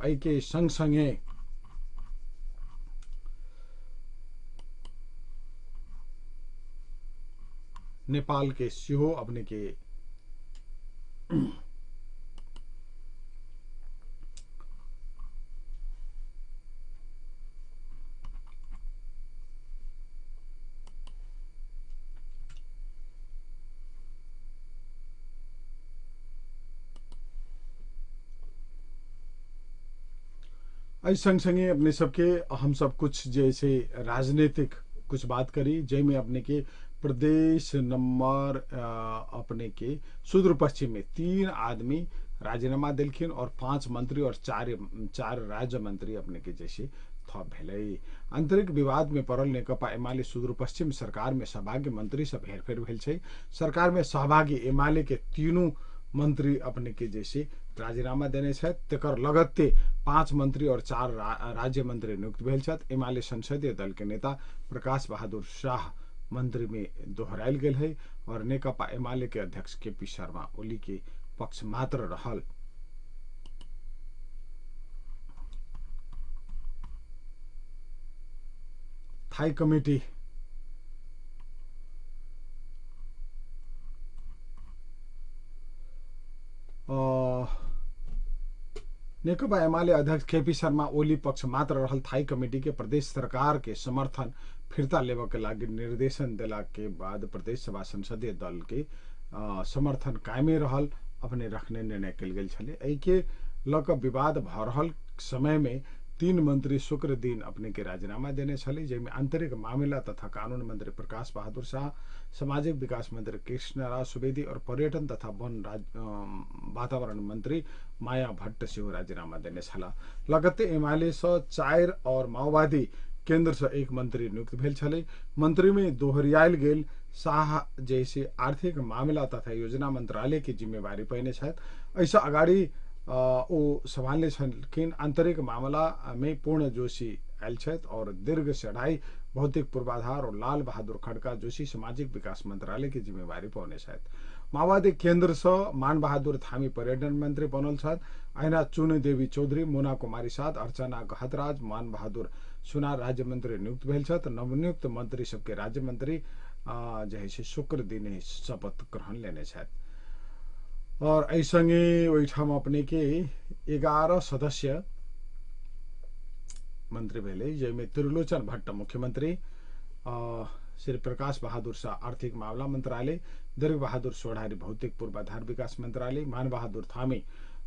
और ऐके सँगसँगै नेपाल के सिहो अपने के सँगसँगै अपने सबके हम सब कुछ जैसे राजनीतिक कुछ बात करी जैमें अपने के प्रदेश नंबर अपने के सुदूर पश्चिम में 3 आदमी राजीनामा दिलखिन और 5 मंत्री और चार राज्य मंत्री अपने के जैसे थप भेलै। आंतरिक विवाद में पड़ल नेकपा एमाले सुदूर पश्चिम सरकार में सहभागी मंत्री सब हेरफेर भेल छै। सरकार में सहभागी एमाले के तीनों मंत्री अपने के जैसे राजीनामा देने छथि। तेकर लगत्ते 5 मंत्री और 4 राज्य मंत्री नियुक्त भेल छथि। एमाले संसदीय दल के नेता प्रकाश बहादुर शाह मंत्री में दोहरायल गेल है और नेकपा एमाले के अध्यक्ष केपी शर्मा ओली के पक्ष मात्र रहल। थाई कमिटी नेकपा एमाले अध्यक्ष केपी शर्मा ओली पक्ष मात्र रहल। थाई कमिटी के प्रदेश सरकार के समर्थन फिर्ता लेवा के लागि निर्देशन देला के बाद प्रदेश सभा संसदीय दल के समर्थन कायमे रहल अपने रखने निर्णय कल गेल छले। एके लक विवाद भ रहल समय में 3 मंत्री शुक्र दिन अपने के राजीनामा देने छले, जेमे आंतरिक मामला तथा कानून मंत्री प्रकाश बहादुर शाह, सामाजिक विकास मंत्री कृष्णराज सुवेदी और पर्यटन तथा वन वातावरण मंत्री माया भट्ट सिंह राजीनामा देने छला। लगत्ते एमाले से 4 और माओवादी केंद्र से 1 मंत्री नियुक्त भेल छले। मंत्री में दोहरियाल गेल शाह जैसे आर्थिक मामला तथा योजना मंत्रालय की जिम्मेवारी पहिने छथि। ऐसा अगाडि ओ संभालने छलखिन। आंतरिक मामला में पूर्ण जोशी आयल छथि और दीर्घ चढ़ाई भौतिक पूर्वाधार और लाल बहादुर खड़का जोशी सामाजिक विकास मंत्रालय की जिम्मेवारी पाउने छथि। माओवादी केंद्र से मान बहादुर थामी पर्यटन मंत्री बनल छथि। ऐना चुन देवी चौधरी, मोना कुमारी साध, अर्चना गहतराज, मान बहादुर सुनार राज्य मंत्री नियुक्त भेल छथि। नवनियुक्त मंत्री सबके राज्य मंत्री जैसे शुक्र दिन शपथ ग्रहण लेने छथि। और ऐसँगै ओइठाम अपने के 11 सदस्य मंत्री भेले, जेमे त्रिलोचन भट्ट मुख्यमंत्री, श्री प्रकाश बहादुर शाह आर्थिक मामला मंत्रालय, दीर्घ बहादुर सोढ़ारी भौतिक पूर्वाधार विकास मंत्रालय, मान बहादुर थामी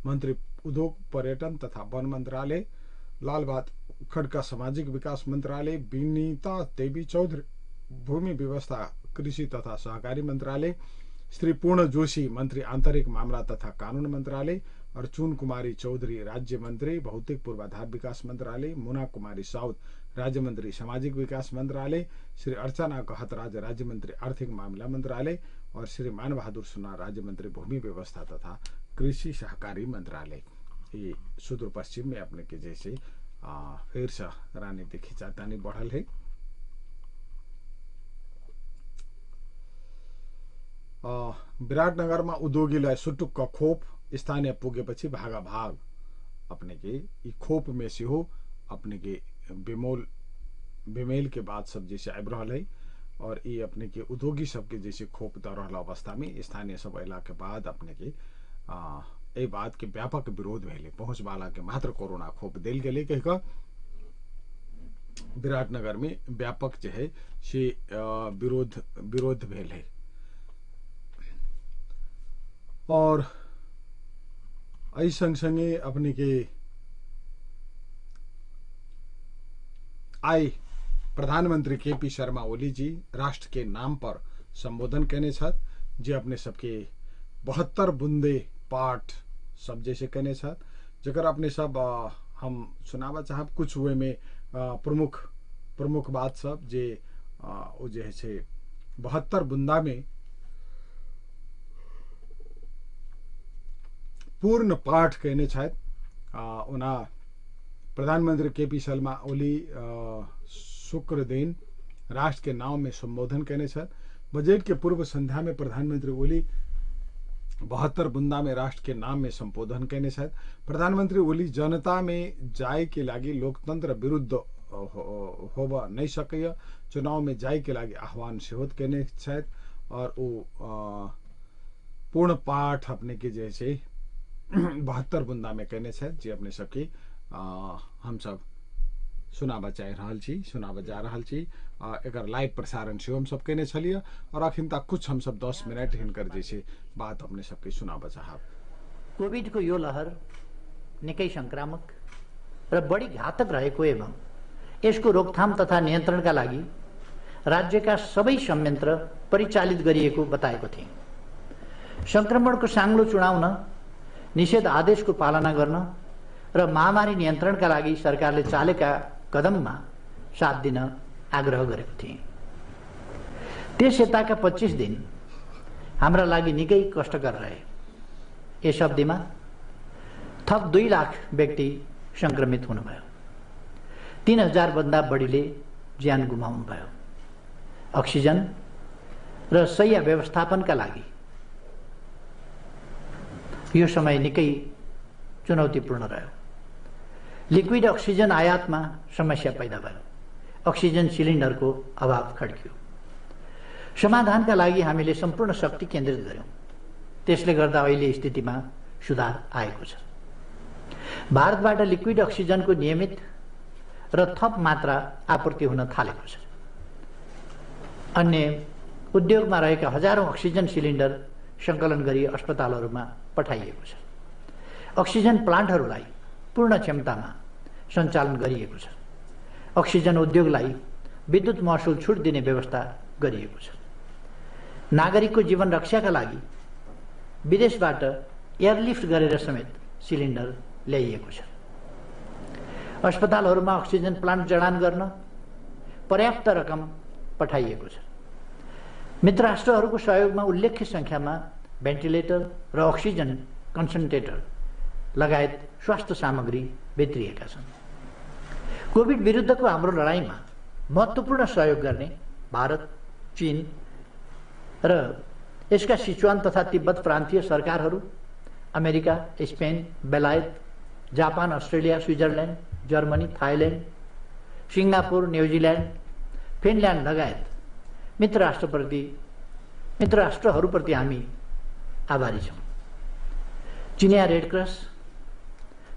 मंत्री उद्योग पर्यटन तथा वन मंत्रालय, लाल बहादुर खड़का सामाजिक विकास मंत्रालय, विनीता देवी चौधरी भूमि व्यवस्था कृषि तथा सहकारी मंत्रालय, श्री पूर्ण जोशी मंत्री आंतरिक मामला तथा कानून मंत्रालय और चुन कुमारी चौधरी राज्य मंत्री भौतिक पूर्वाधार विकास मंत्रालय, मुना कुमारी साउद राज्य मंत्री सामाजिक विकास मंत्रालय, श्री अर्चना गहतराज राज्य मंत्री आर्थिक मामला मंत्रालय और श्री मान बहादुर सुनार राज्य मंत्री भूमि व्यवस्था तथा कृषि सहकारी मंत्रालय। ये सुदूर पश्चिम में अपने के जैसे फिर से राजनीतिक खिंचातानी बढ़ल है। विराटनगर में उद्योगीलाई सुटुक्क खोप, स्थानीय पुगेपछि भागाभाग अपने के ई खोप में से हो अपने के बेमेल के बाद सब जैसे आबि रहल है और ये अपने के उद्योगी सबके जैसे खोप द रहल अवस्था में स्थानीय सब अला के बाद अपने के ए बात के व्यापक विरोध भेले। पहुंच वाला के मात्र कोरोना खोप देल गेले कह का विराटनगर में व्यापक जो है से विरोध भेल है। और आई संगे अपने के आई प्रधानमंत्री केपी शर्मा ओली जी राष्ट्र के नाम पर संबोधन कहने छत, जे अपने सबके 72 बुंदे पाठ सब जैसे कहने छत, जकर अपने सब हम सुनावा चाहब कुछ हुए में प्रमुख बात सब जे वो जे है 72 बुंदा में पूर्ण पाठ कहने छथि। उना प्रधानमंत्री केपी शर्मा ओली शुक्र दिन राष्ट्र के नाम में संबोधन कहने छथि। बजट के पूर्व संध्या में प्रधानमंत्री ओली 72 बुंदा में राष्ट्र के नाम में संबोधन करने साथ प्रधानमंत्री ओली जनता में जाए के लागी लोकतंत्र विरुद्ध होब नहीं सके, चुनाव में जाए के लागी आह्वान सेहोत करने शायद, और वो पूर्ण पाठ अपने के जैसे 72 बुंदा में कहने शायद जी अपने सबके हम सब सुनाबा चाह रहा छी, सुनाबा जा रहा छी। एक लाइव प्रसारण से हम सब कहने छलिए और अखिन तक कुछ हम सब 10 मिनट हिनकर जैसे बात अपने सबके सुनाबा चाहब। कोविड को यो लहर निकै संक्रामक र बढी घातक रहेको एवं यसको रोकथाम तथा नियन्त्रणका लागि राज्यका सबै संयन्त्र परिचालित गरिएको बताएको थिए। संक्रमणको साङ्लो चुडाउन निषेध आदेशको पालना गर्न र महामारी नियन्त्रणका लागि सरकारले चालेका कदममा साथ दिन आग्रह गरेको थिए। त्यस यताका 25 दिन हाम्रा लागि निकै कष्टकर रहे। यस अवधिमा थप 2 लाख व्यक्ति संक्रमित हुनुभयो। 3000 भन्दा बढीले ज्यान गुमाउनुभयो। अक्सिजन र शय्या व्यवस्थापनका लागि यो समय निकै चुनौतीपूर्ण रह्यो। लिक्विड अक्सिजन आयातमा समस्या पैदा भयो। अक्सिजन सिलिन्डरको अभाव खड्कियो। समाधानका लागि हामीले सम्पूर्ण शक्ति केन्द्रित गर्यौं। त्यसले गर्दा अहिले स्थितिमा सुधार आएको छ। भारतबाट लिक्विड अक्सिजनको नियमित र थप मात्रा आपूर्ति हुन थालेको छ। अन्य उद्योगमा रहेका हजारौं अक्सिजन सिलिन्डर संकलन गरी अस्पतालहरूमा पठाइएको छ। अक्सिजन प्लान्टहरूलाई पूर्ण क्षमतामा सञ्चालन गरिएको छ। अक्सिजन उद्योगलाई विद्युत महसुल छुट दिने व्यवस्था गरिएको छ। नागरिकको जीवन रक्षाका लागि विदेशबाट एयरलिफ्ट गरेर समेत सिलिन्डर ल्याइएको छ। अस्पतालहरूमा अक्सिजन प्लान्ट जडान गर्न पर्याप्त रकम पठाइएको छ। मित्र राष्ट्रहरूको सहयोगमा उल्लेख्य संख्यामा भेन्टिलेटर र अक्सिजन कन्सन्ट्रेटर लगायत स्वास्थ्य सामग्री वितरिएका छन्। कोभिड विरुद्धको हाम्रो लडाईँमा महत्त्वपूर्ण सहयोग गर्ने भारत, चीन र यसका सिचुआन तथा तिब्बत प्रान्तीय सरकारहरू, अमेरिका, स्पेन, बेलायत, Japan, Australia, Switzerland, Germany, Thailand, Singapore, New Zealand, Finland लगायत मित्र राष्ट्रहरूप्रति हामी आभारी छौँ। चिनिया Red Cross,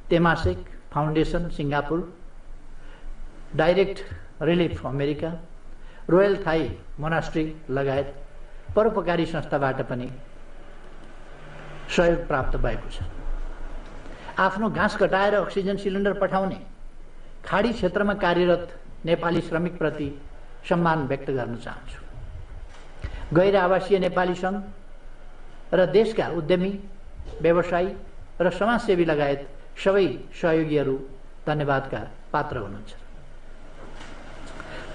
Temasek Foundation Singapore, Direct Relief America, Royal Thai Monastery लगायत परोपकारी संस्थाबाट पनि सहयोग प्राप्त भएको छ। आफ्नो घाँस कटाएर अक्सिजन सिलिन्डर पठाउने खाडी क्षेत्रमा कार्यरत नेपाली श्रमिकप्रति सम्मान व्यक्त गर्न चाहन्छु। गैर आवासीय नेपाली सङ्घ र देशका उद्यमी, व्यवसायी र समाजसेवी लगायत सबै सहयोगीहरू धन्यवादका पात्र हुनुहुन्छ।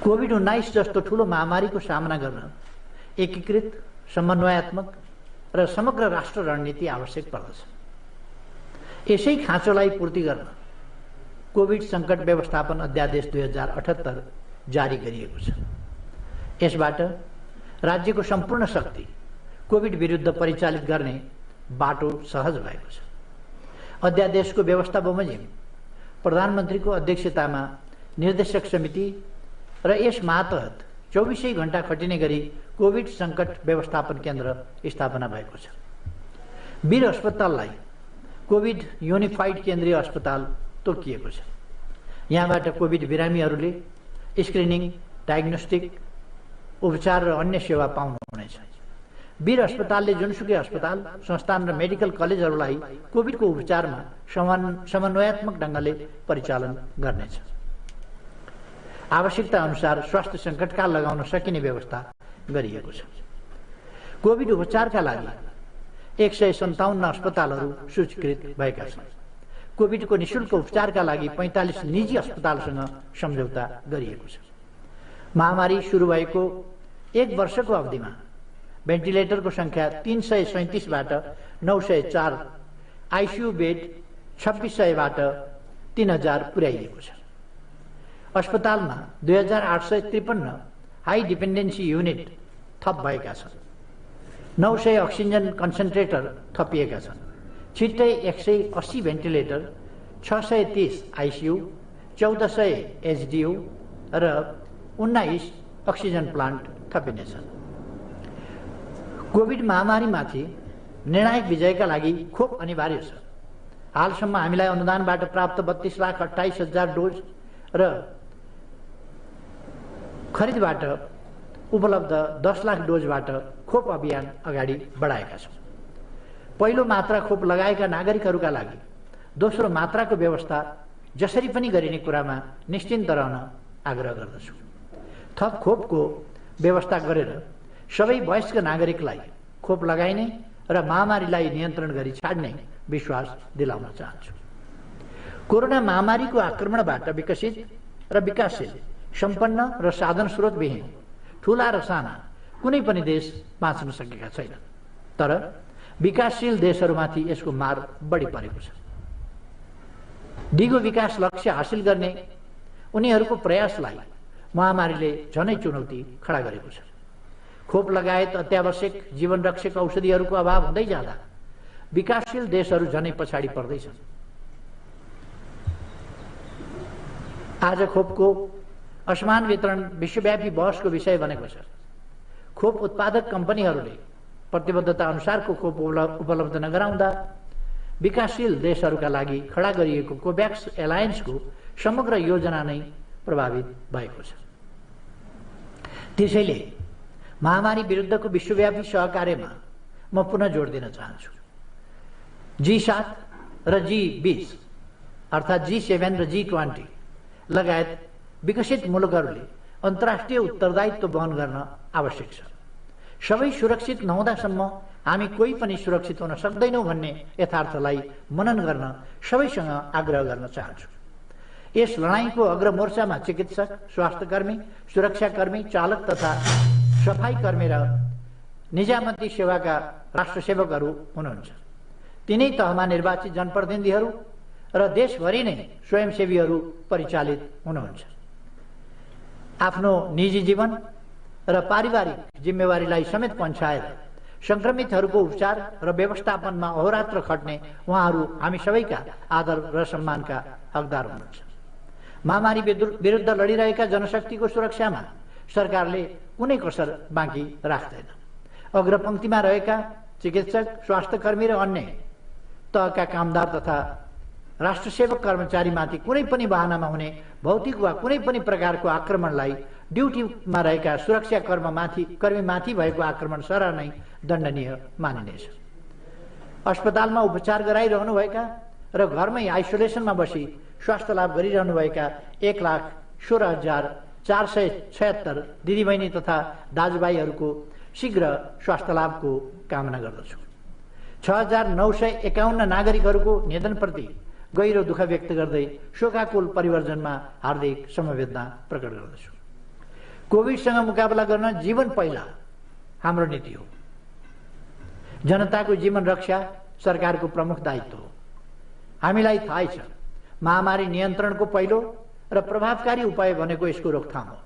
कोभिड-19 जस्तो ठूलो महामारीको सामना गर्न एकीकृत, समन्वयात्मक र समग्र राष्ट्र रणनीति आवश्यक पर्दछ। यसै खाँचोलाई पूर्ति गर्न कोभिड सङ्कट व्यवस्थापन अध्यादेश 2078 जारी गरिएको छ। यसबाट राज्यको सम्पूर्ण शक्ति कोभिड विरुद्ध परिचालित गर्ने बाटो सहज भएको छ। अध्यादेशको व्यवस्था बमोजिम प्रधानमन्त्रीको अध्यक्षतामा निर्देशक समिति र यस मातहत 24 घण्टा खटिने गरी कोभिड सङ्कट व्यवस्थापन केन्द्र स्थापना भएको छ। वीर अस्पताललाई कोभिड युनिफाइड केन्द्रीय अस्पताल तोकिएको छ। यहाँबाट कोभिड बिरामीहरूले स्क्रिनिङ, डायग्नोस्टिक, उपचार र अन्य सेवा पाउनुहुनेछ। वीर अस्पतालले जुनसुकै अस्पताल, संस्थान र मेडिकल कलेजहरूलाई कोभिडको उपचारमा समन्वयात्मक ढङ्गले परिचालन गर्नेछ। आवश्यकता अनुसार स्वास्थ्य सङ्कटकाल लगाउन सकिने व्यवस्था गरिएको छ। कोभिड उपचारका लागि 157 अस्पतालहरू सूचीकृत भएका छन्। कोभिडको निःशुल्क उपचारका लागि 45 निजी अस्पतालसँग सम्झौता गरिएको छ। महामारी सुरु भएको 1 वर्षको अवधिमा भेन्टिलेटरको संख्या 337बाट 904, आइसियु बेड 2600बाट 3000 पुर्याइएको छ। अस्पतालमा 2853 हाई डिपेन्डेन्सी युनिट थप भएका छन्। 900 अक्सिजन कन्सन्ट्रेटर थपिएका छन्। छिट्टै 180 भेन्टिलेटर, 630 आइसियु, 1400 एचडियु र 19 अक्सिजन प्लान्ट थपिनेछन्। कोभिड महामारीमाथि निर्णायक विजयका लागि खोप अनिवार्य छ। हालसम्म हामीलाई अनुदानबाट प्राप्त 32,28,000 डोज र खरिदबाट उपलब्ध 10 लाख डोजबाट खोप अभियान अगाडि बढाएका छौँ। पहिलो मात्रा खोप लगाएका नागरिकहरूका लागि दोस्रो मात्राको व्यवस्था जसरी पनि गरिने कुरामा निश्चिन्त रहन आग्रह गर्दछु। थप खोपको व्यवस्था गरेर सबै वयस्क नागरिकलाई खोप लगाइने र महामारीलाई नियन्त्रण गरी छाड्ने विश्वास दिलाउन चाहन्छु। कोरोना महामारीको आक्रमणबाट विकसित र विकासशील, सम्पन्न र साधन स्रोतविहीन ठूला र साना कुनै पनि देश बाँच्न सकेका छैनन्। तर विकासशील देशहरूमाथि यसको मार बढी परेको छ। दिगो विकास लक्ष्य हासिल गर्ने उनीहरूको प्रयासलाई महामारीले झनै चुनौती खडा गरेको छ। खोप लगायत अत्यावश्यक जीवनरक्षक औषधिहरूको अभाव हुँदै जाँदा विकासशील देशहरू झनै पछाडि पर्दैछन्। आज खोपको असमान वितरण विश्वव्यापी बहसको विषय बनेको छ। खोप उत्पादक कम्पनीहरूले प्रतिबद्धता अनुसारको खोप उपलब्ध नगराउँदा विकासशील देशहरूका लागि खडा गरिएको कोभ्याक्स एलायन्सको समग्र योजना नै प्रभावित भएको छ। त्यसैले महामारी विरुद्धको विश्वव्यापी सहकार्यमा म पुनः जोड दिन चाहन्छु। G7 र G20 अर्थात् G7 र G20 लगायत विकसित मुलुकहरूले अन्तर्राष्ट्रिय उत्तरदायित्व वहन गर्न आवश्यक छ। सबै सुरक्षित नहुँदासम्म हामी कोही पनि सुरक्षित हुन सक्दैनौँ भन्ने यथार्थलाई मनन गर्न सबैसँग आग्रह गर्न चाहन्छु। यस लडाईँको अग्रमोर्चामा चिकित्सक, स्वास्थ्यकर्मी, सुरक्षाकर्मी, चालक तथा सफाईकर्मी र निजामती सेवाका राष्ट्रसेवकहरू हुनुहुन्छ। तिनै तहमा निर्वाचित जनप्रतिनिधिहरू र देशभरि नै स्वयंसेवीहरू परिचालित हुनुहुन्छ। आफ्नो निजी जीवन र पारिवारिक जिम्मेवारीलाई समेत पन्छाएर संक्रमितहरूको उपचार र व्यवस्थापनमा अहोरात्र खट्ने उहाँहरू हामी सबैका आदर र सम्मानका हकदार हुनुहुन्छ। महामारी विरुद्ध लडिरहेका जनशक्तिको सुरक्षामा सरकारले कुनै कसर बाँकी राख्दैन। अग्रपङ्क्तिमा रहेका चिकित्सक, स्वास्थ्यकर्मी र अन्य तहका कामदार तथा राष्ट्रसेवक कर्मचारीमाथि कुनै पनि बहानामा हुने भौतिक वा कुनै पनि प्रकारको आक्रमणलाई ड्युटीमा रहेका सुरक्षा कर्मीमाथि भएको आक्रमण सरह नै दण्डनीय मानिनेछ। अस्पतालमा उपचार गराइरहनुभएका र घरमै आइसोलेसनमा बसी स्वास्थ्य लाभ गरिरहनुभएका 1,16,476 दिदीबहिनी तथा दाजुभाइहरूको शीघ्र स्वास्थ्य लाभको कामना गर्दछु। 6,951 नागरिकहरूको निधनप्रति गहिरो दुःख व्यक्त गर्दै शोकाकुल परिवर्जनमा हार्दिक समवेदना प्रकट गर्दछु। कोभिडसँग मुकाबला गर्न जीवन पहिला हाम्रो नीति हो। जनताको जीवन रक्षा सरकारको प्रमुख दायित्व हो। हामीलाई थाहै छ महामारी नियन्त्रणको पहिलो र प्रभावकारी उपाय भनेको यसको रोकथाम हो।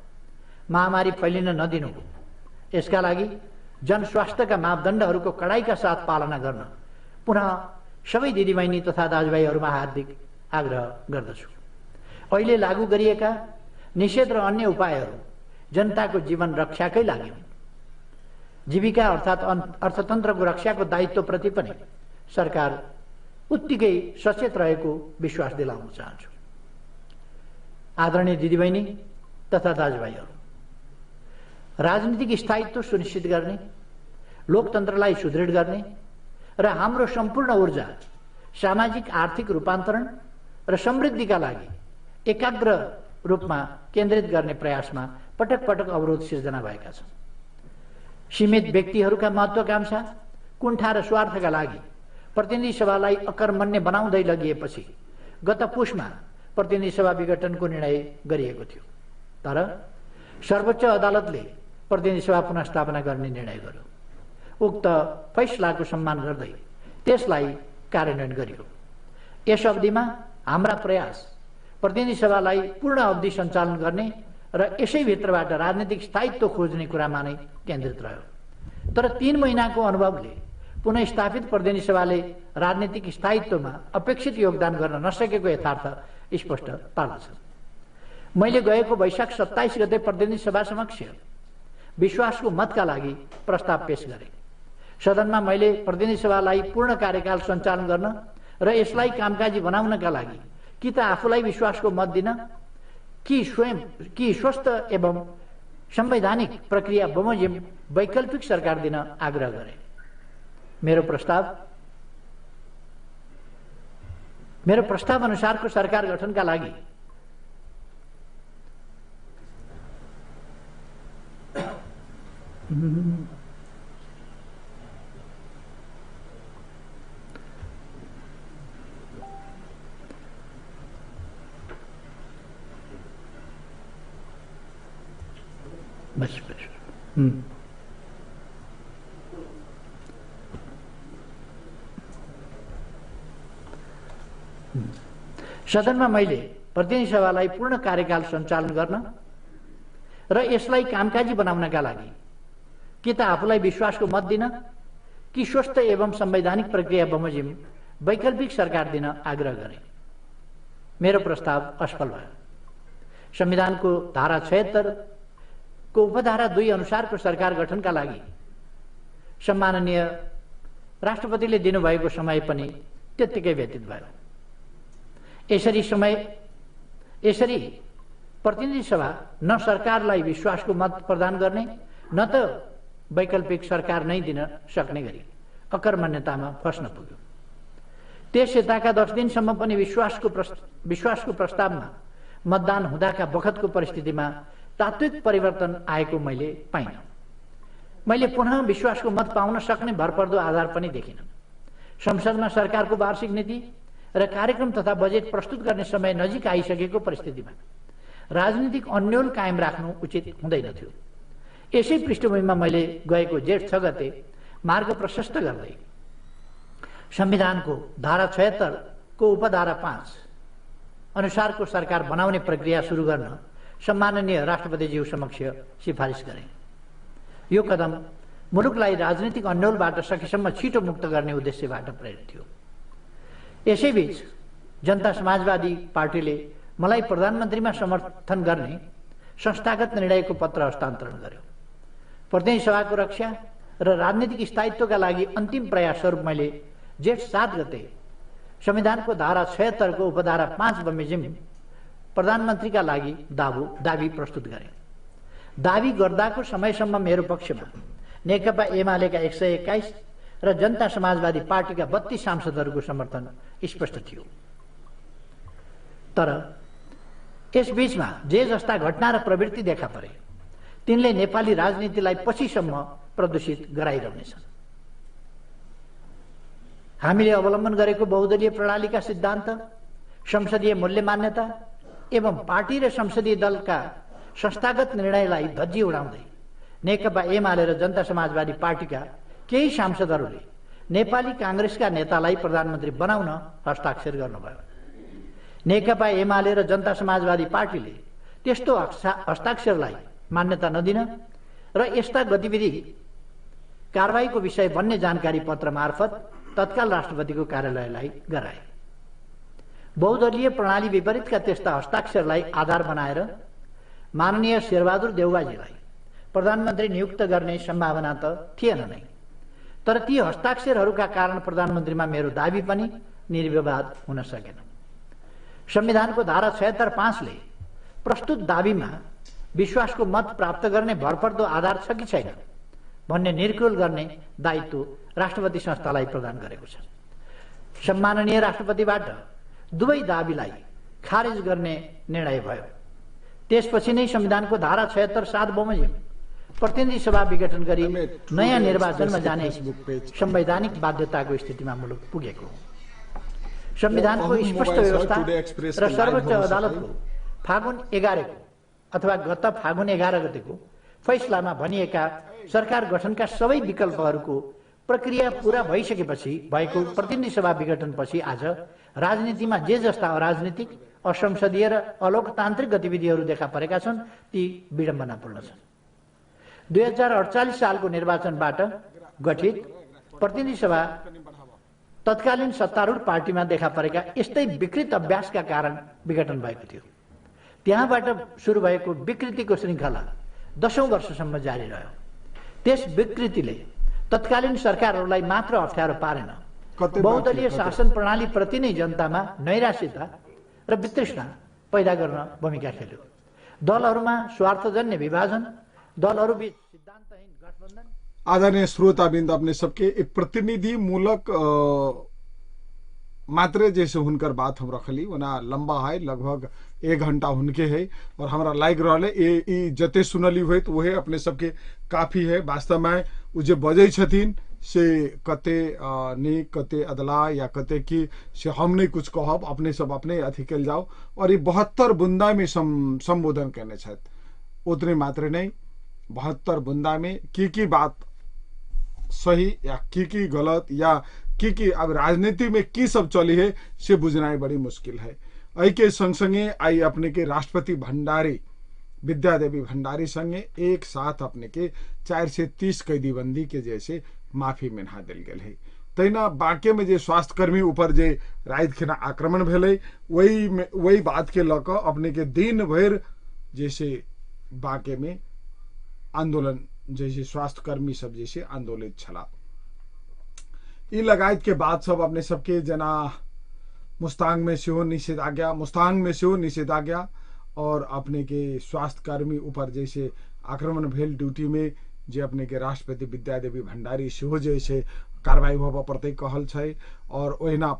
महामारी फैलिन नदिनु हो। यसका लागि जनस्वास्थ्यका मापदण्डहरूको कडाइका साथ पालना गर्न पुनः सबै दिदीबहिनी तथा दाजुभाइहरूमा हार्दिक आग्रह गर्दछु। अहिले लागू गरिएका निषेध र अन्य उपायहरू जनताको जीवन रक्षाकै लागि हुन्। जीविका अर्थात् अर्थतन्त्रको रक्षाको दायित्वप्रति पनि सरकार उत्तिकै सचेत रहेको विश्वास दिलाउन चाहन्छु। आदरणीय दिदीबहिनी तथा दाजुभाइहरू, राजनीतिक स्थायित्व सुनिश्चित गर्ने, लोकतन्त्रलाई सुदृढ गर्ने र हाम्रो सम्पूर्ण ऊर्जा सामाजिक आर्थिक रूपान्तरण र समृद्धिका लागि एकाग्र रूपमा केन्द्रित गर्ने प्रयासमा पटक पटक अवरोध सिर्जना भएका छन्। सीमित व्यक्तिहरूका महत्वाकांक्षा, कुण्ठा र स्वार्थका लागि प्रतिनिधि सभालाई अकर्मण्य बनाउँदै लगिएपछि गत पुसमा प्रतिनिधि सभा विघटनको निर्णय गरिएको थियो। तर सर्वोच्च अदालतले प्रतिनिधि सभा पुनर्स्थापना गर्ने निर्णय गर्यो। उक्त फैसलाको सम्मान गर्दै त्यसलाई कार्यान्वयन गरियो। यस अवधिमा हाम्रा प्रयास प्रतिनिधि सभालाई पूर्ण अवधि सञ्चालन गर्ने र यसैभित्रबाट राजनीतिक स्थायित्व खोज्ने कुरामा नै केन्द्रित रह्यो। तर 3 महिनाको अनुभवले पुनः स्थापित प्रतिनिधि सभाले राजनीतिक स्थायित्वमा अपेक्षित योगदान गर्न नसकेको यथार्थ स्पष्ट पार्दछ। मैले गएको वैशाख 27 गते प्रतिनिधि सभा समक्ष विश्वासको मतका लागि प्रस्ताव पेश गरेँ। सदनमा मैले प्रतिनिधि सभालाई पूर्ण कार्यकाल सञ्चालन गर्न र यसलाई कामकाजी बनाउनका लागि कि त आफूलाई विश्वासको मत दिन कि स्वस्थ एवं संवैधानिक प्रक्रिया बमोजिम वैकल्पिक सरकार दिन आग्रह गरे। मेरो प्रस्ताव अनुसारको सरकार गठनका लागि बस सदनमा मैले प्रतिनिधि सभालाई पूर्ण कार्यकाल सञ्चालन गर्न र यसलाई कामकाजी बनाउनका लागि कि त आफूलाई विश्वासको मत दिन कि स्वस्थ एवं संवैधानिक प्रक्रिया बमोजिम वैकल्पिक सरकार दिन आग्रह गरे। मेरो प्रस्ताव असफल भयो। संविधानको धारा 76 को उपधारा 2 अनुसारको सरकार गठनका लागि सम्माननीय राष्ट्रपतिले दिनुभएको समय पनि त्यत्तिकै व्यतीत भयो। यसरी प्रतिनिधि सभा न सरकारलाई विश्वासको मत प्रदान गर्ने न त वैकल्पिक सरकार नै दिन सक्ने गरी अकर्मण्यतामा फस्न पुग्यो। त्यस यताका 10 दिनसम्म पनि विश्वासको प्रस्तावमा मतदान हुँदाका बखतको परिस्थितिमा तात्विक परिवर्तन आएको मैले पाइनँ। मैले पुनः विश्वासको मत पाउन सक्ने भरपर्दो आधार पनि देखिनँ। संसदमा सरकारको वार्षिक नीति र कार्यक्रम तथा बजेट प्रस्तुत गर्ने समय नजिक आइसकेको परिस्थितिमा राजनीतिक अन्योल कायम राख्नु उचित हुँदैन थियो। यसै पृष्ठभूमिमा मैले गएको जेठ 6 गते मार्ग प्रशस्त गर्दै संविधानको धारा 76 को उपधारा 5 अनुसारको सरकार बनाउने प्रक्रिया सुरु गर्न सम्माननीय राष्ट्रपतिज्यू समक्ष सिफारिस गरे। यो कदम मुलुकलाई राजनीतिक अन्योलबाट सकेसम्म छिटो मुक्त गर्ने उद्देश्यबाट प्रेरित थियो। यसैबीच जनता समाजवादी पार्टीले मलाई प्रधानमन्त्रीमा समर्थन गर्ने संस्थागत निर्णयको पत्र हस्तान्तरण गर्यो। प्रतिनिधि सभाको रक्षा र राजनीतिक स्थायित्वका लागि अन्तिम प्रयास स्वरूप मैले जेठ 7 गते संविधानको धारा 76 को उपधारा 5 बमोजिम प्रधानमन्त्रीका लागि दावी प्रस्तुत गरे। दावी गर्दाको समयसम्म मेरो पक्षमा नेकपा एमालेका 121 र जनता समाजवादी पार्टीका 32 सांसदहरूको समर्थन स्पष्ट थियो। तर यसबीचमा जे जस्ता घटना र प्रवृत्ति देखा परे तिनले नेपाली राजनीतिलाई पछिसम्म प्रदूषित गराइरहनेछन्। हामीले अवलम्बन गरेको बहुदलीय प्रणालीका सिद्धान्त, संसदीय मूल्य मान्यता एवं पार्टी र संसदीय दलका संस्थागत निर्णयलाई धज्जी उडाउँदै नेकपा एमाले र जनता समाजवादी पार्टीका केही सांसदहरूले नेपाली कांग्रेसका नेतालाई प्रधानमन्त्री बनाउन हस्ताक्षर गर्नुभयो। नेकपा एमाले र जनता समाजवादी पार्टीले त्यस्तो हस्ताक्षरलाई मान्यता नदिन र यस्ता गतिविधि कारबाहीको विषय बन्ने जानकारी पत्र मार्फत तत्काल राष्ट्रपतिको कार्यालयलाई गराए। बहुदलीय प्रणाली विपरीतका त्यस्ता हस्ताक्षरलाई आधार बनाएर माननीय शेरबहादुर देउवाजीलाई प्रधानमन्त्री नियुक्त गर्ने सम्भावना त थिएन नै। तर ती हस्ताक्षरहरूका कारण प्रधानमन्त्रीमा मेरो दावी पनि निर्विवाद हुन सकेन। संविधानको धारा 76(5) ले प्रस्तुत दावीमा विश्वासको मत प्राप्त गर्ने भरपर्दो आधार छ कि छैन भन्ने निर्कुल गर्ने दायित्व राष्ट्रपति संस्थालाई प्रदान गरेको छ। सम्माननीय राष्ट्रपतिबाट दुवै दावीलाई खारेज गर्ने निर्णय भयो। त्यसपछि नै संविधानको धारा 76(7) बमोजिम प्रतिनिधि सभा विघटन गरी नयाँ निर्वाचनमा जाने संवैधानिक बाध्यताको स्थितिमा मुलुक पुगेको हो। संविधानको स्पष्ट व्यवस्था र सर्वोच्च अदालतको फागुन 11 को अथवा गत फागुन 11 गतेको फैसलामा भनिएका सरकार गठनका सबै विकल्पहरूको प्रक्रिया पूरा भइसकेपछि भएको प्रतिनिधि सभा विघटनपछि आज राजनीतिमा जे जस्ता अराजनीतिक, असंसदीय र अलोकतान्त्रिक गतिविधिहरू देखा परेका छन् ती विडम्बनापूर्ण छन्। 2048 सालको निर्वाचनबाट गठित प्रतिनिधि सभा तत्कालीन सत्तारूढ पार्टीमा देखा परेका यस्तै विकृत अभ्यासका कारण विघटन भएको थियो। त्यहाँबाट सुरु भएको विकृतिको श्रृङ्खला 10औं वर्षसम्म जारी रह्यो। त्यस विकृतिले तत्कालीन सरकारहरूलाई मात्र अप्ठ्यारो पारेन, बहुदलीय शासन प्रणालीप्रति नै जनतामा नैराश्यता र वितृष्णा पैदा गर्न भूमिका खेल्यो। दलहरूमा स्वार्थजन्य विभाजन, दलहरूबीच सिद्धान्तहीन गठबन्धन। आदरणीय श्रोताबिंद, अपने सबके एक प्रतिनिधि मूलक मात्रे जैसे हुनकर बात हम रखली वना लंबा है, लगभग 1 घंटा हुनके है और हमारा लाइक रहा ये जते सुनली हुए तो वह अपने सबके काफी है। वास्तव में उ जे बजै छथिन से कते नी कते अदला या कते की से हम नहीं कुछ कहब, अपने सब अपने अथी कल जाओ। और ये 72 बुंदा में संबोधन करने छथि, उतने मात्र नहीं 72 बुंदा में की बात सही या की गलत या की अब राजनीति में की सब चली है से बुझना बड़ी मुश्किल है। आई के संगे आई अपने के राष्ट्रपति भंडारी विद्यादेवी भंडारी संगे एक साथ अपने के 430 कैदीबंदी के जैसे माफी मिन्हा दिल गए है। तैना बाके में जे स्वास्थ्य कर्मी ऊपर जे रात खेना आक्रमण भेले वही बात के लक अपने के दिन भर जैसे बाके में आंदोलन जैसे स्वास्थ्य कर्मी सब जैसे आंदोलित छला। ई लगायत के बाद सब अपने सबके जना मुस्तांग में से निषेधाज्ञा और अपने के स्वास्थ्य कर्मी ऊपर जैसे आक्रमण भेल ड्यूटी में जे अपने के राष्ट्रपति विद्यादेवी भंडारी सेहो जैसे कार्रवाई होबा प्रति कहल छै। और ओहिना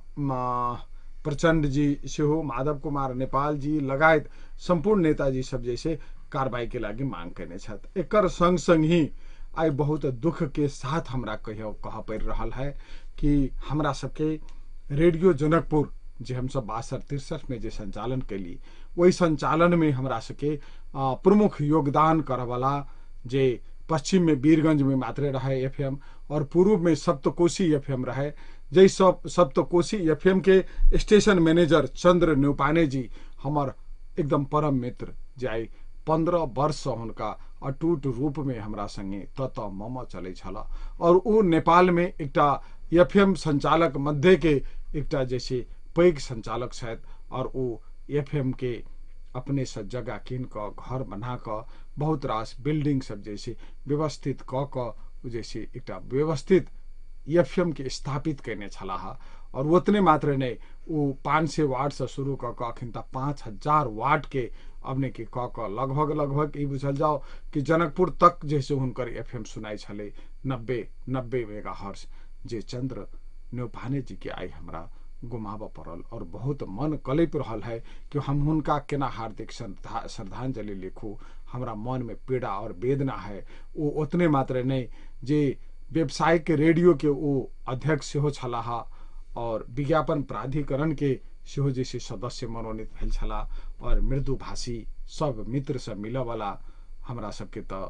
प्रचंड जी सेहो, माधव कुमार नेपाल जी लगायत संपूर्ण नेताजी सब जैसे कार्रवाई के लागी मांग करने छथि। एकर संग संग ही आई बहुत दुख के साथ हमरा कह पड़ रहा है कि हमरा सबके रेडियो जनकपुर जे हम सब 62-63 में जे संचालन कैली वही संचालन में हमरा सबके प्रमुख योगदान करवाला जे पश्चिम में वीरगंज में मात्रे रहे एफएम और पूर्व में सप्तकोशी एफएम रहे। जै सब सप्तकोशी एफएम के स्टेशन मैनेजर चंद्र न्यौपाने जी हमर एकदम परम मित्र जाय 15 वर्ष उनका अटूट रूप में हमरा संगे तत मम चले छला। और उ नेपाल में एकटा एफएम संचालक मध्य के एकटा जैसे पैघ संचालक छथि और वो एफएम के अपने सब जगह किन क घर बना क बहुत रास बिल्डिंग सब जैसे व्यवस्थित क जैसे एकटा व्यवस्थित एफएम के स्थापित करने छलाह। और उतने मात्र नहीं वो 500 वाट से शुरू क अखिन तक 5000 वाट के अपने के क लगभग ये बुझल जाओ कि जनकपुर तक जैसे हुनकर एफएम सुनाई छले 90 मेगाहर्ट्ज जे चंद्र न्यौपाने जी के आई हमरा गुमाव पड़ल। और बहुत मन कलिप रहल है कि हम हुनका केना हार्दिक श्रद्धांजलि लिखू, हमरा मन में पीड़ा और वेदना है। वो उतने मात्र नहीं जे व्यवसायिक रेडियो के वो अध्यक्ष सेहो छलाह और विज्ञापन प्राधिकरण के सेहो जैसे सदस्य मनोनीत भेल छलाह और मृदुभाषी सब मित्र सब मिल वाला हमरा सबके तो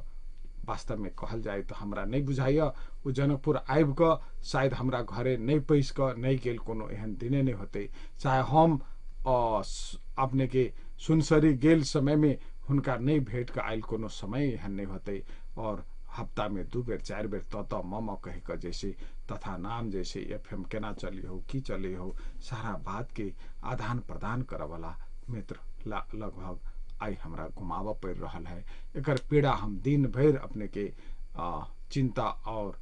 वास्तव में कहल जाए तो हमरा नहीं बुझाइए। वो जनकपुर आबि क शायद हमरा घरे नहीं पैस क नहीं गेल कोनो एहन दिने नहीं होते, चाहे हम अपने के सुनसरी गेल समय में हुनका नहीं भेंट के आयल कोनो समय एहन नहीं होते। और हफ्ता में 2 बेर 4 बेर तत मम कह क जैसे तथा नाम जैसे एफएम केना चली हो की चली हो सारा बात के आदान प्रदान करे वाला मित्र लगभग आई हमरा घुमाव पड़ रहा है। एकर पीड़ा हम दिन भर अपने के चिंता और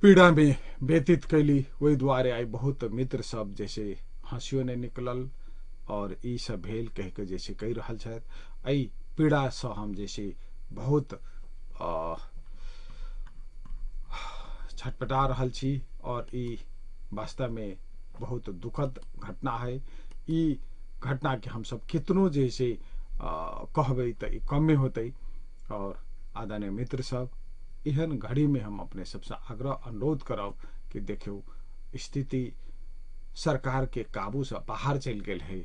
पीड़ा में व्यतीत कैली। वही द्वारे आई बहुत मित्र सब जैसे हंसियो ने निकलल और ई सब भेल कह के जैसे कही रहल छथि। आई पीड़ा से हम जैसे बहुत छटपटा रहल छी और ई वास्तव में बहुत दुखद घटना है। ई घटना के हम सब कितनो जैसे कहबे तो कमे होते। और आदरणीय मित्र सब एहन घड़ी में हम अपने सबसे आग्रह अनुरोध करब कि देखियो स्थिति सरकार के काबू से बाहर चल गए है,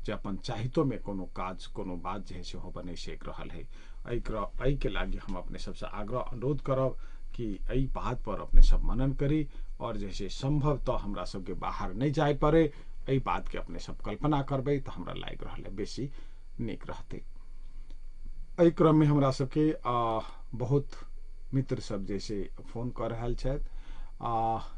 जे अपन चाहितो में कोनो काज कोनो बात जैसे हो बने सेक रहल है। आई के लागी हम अपने सबसे आग्रह अनुरोध करब कि यही बात पर अपने सब मनन करी और जैसे संभव तो हमरा सबके बाहर नहीं जाए पड़े यही बात के अपने सब कल्पना करबे तो हमरा लाग रहा बेसी निक रहते। एहि क्रम में हमरा सबके बहुत मित्र सब जैसे फोन कर रहा छथि,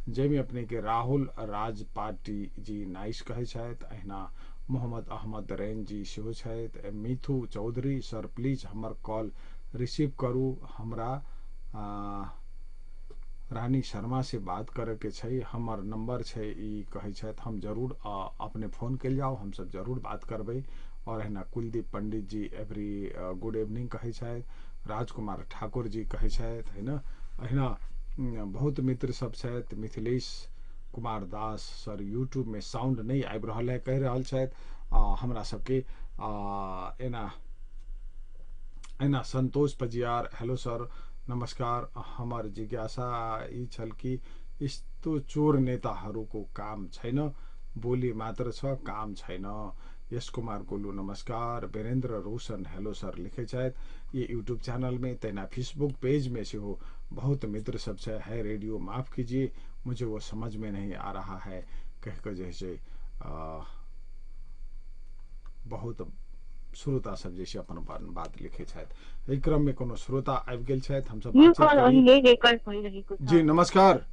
जाहिमे अपने के राहुल राज पार्टी जी नाइस कहे छथि, अहिना मोहम्मद अहमद रैन जी सेहो छथि, मिथु चौधरी सर प्लीज हमर कॉल रिसीव करू, हमरा रानी शर्मा से बात करे के छै, हमर नंबर छै ई कहे छथि, हम जरूर अपने फोन कल जाओ, हम सब जरूर बात करबे। और अहिना कुलदीप पंडित जी एवरी गुड इवनिंग कहे छथि, राजकुमार ठाकुर जी कहे छथि, है ना, अहिना बहुत मित्र सब छथि, मिथिलेश कुमार दास सर यूट्यूब में साउंड नहीं आबि रहल है कह रहल छथि, हमरा सबके एना एना संतोष पजियार हेलो सर नमस्कार, हमार जिज्ञासा ई छल कि यस्तो चोर नेताहरूको काम छैन, बोली मात्र छ काम छैन। यश कुमार गोलू नमस्कार, वीरेंद्र रोशन हेलो सर लिखे छथि, ये यूट्यूब चैनल में तैना फेसबुक पेज में से हो बहुत मित्र सब है रेडियो माफ कीजिए मुझे वो समझ में नहीं आ रहा है कहकर जैसे बहुत श्रोता सब जैसे अपन अपन बात लिखे छथि। एहि क्रम में कोनो श्रोता आबि गेल छथि, हम सब बातचीत करी। जी नमस्कार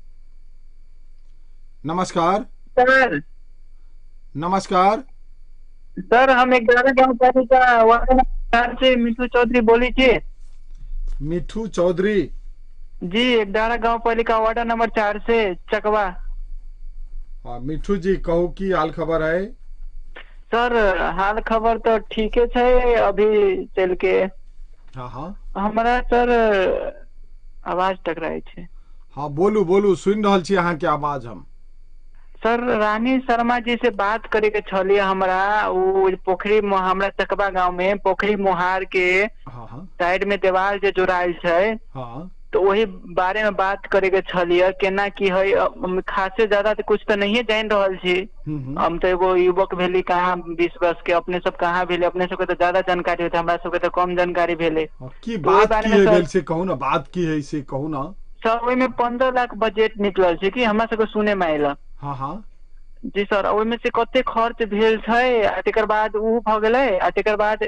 नमस्कार सर। नमस्कार सर हम 11 गांव पालिका वार्ड नंबर 4 से मिठू चौधरी बोली छी। मिठू चौधरी जी 11 गांव पालिका वार्ड नंबर 4 से चकवा। हाँ मिठू जी कहू की हाल खबर है? सर हाल खबर तो ठीक है अभी चल के। हाँ हाँ हमारा सर आवाज टकराई छे। हाँ बोलू बोलू सुन रहल छी अहाँ के आवाज हम। सर रानी शर्मा जी से बात करे के छलिए हमरा, वो पोखरी हमरा चकवा गांव में पोखरी मोहार के हाँ हाँ साइड में दीवार जो जुड़ायल है, हाँ तो वही बारे में बात करे के छलिए केना की है। खासे ज्यादा तो कुछ तो नहीं जान रहल छी, हम तो एगो युवक भेली कहाँ 20 वर्ष के, अपने सब कहाँ भेले, अपने सबके तो ज्यादा जानकारी होते, हमरा सबके तो कम जानकारी भेले। की बात की है भेल से कहू ना, बात की है से कहू ना। सर ओहि में 15 लाख बजट निकलल छै कि हमरा सबके सुने में आयल। हाँ हाँ जी सर, ओहि में से कते खर्च भेल छै, आ तेकर बाद उ भ गेलै, आ तेकर बाद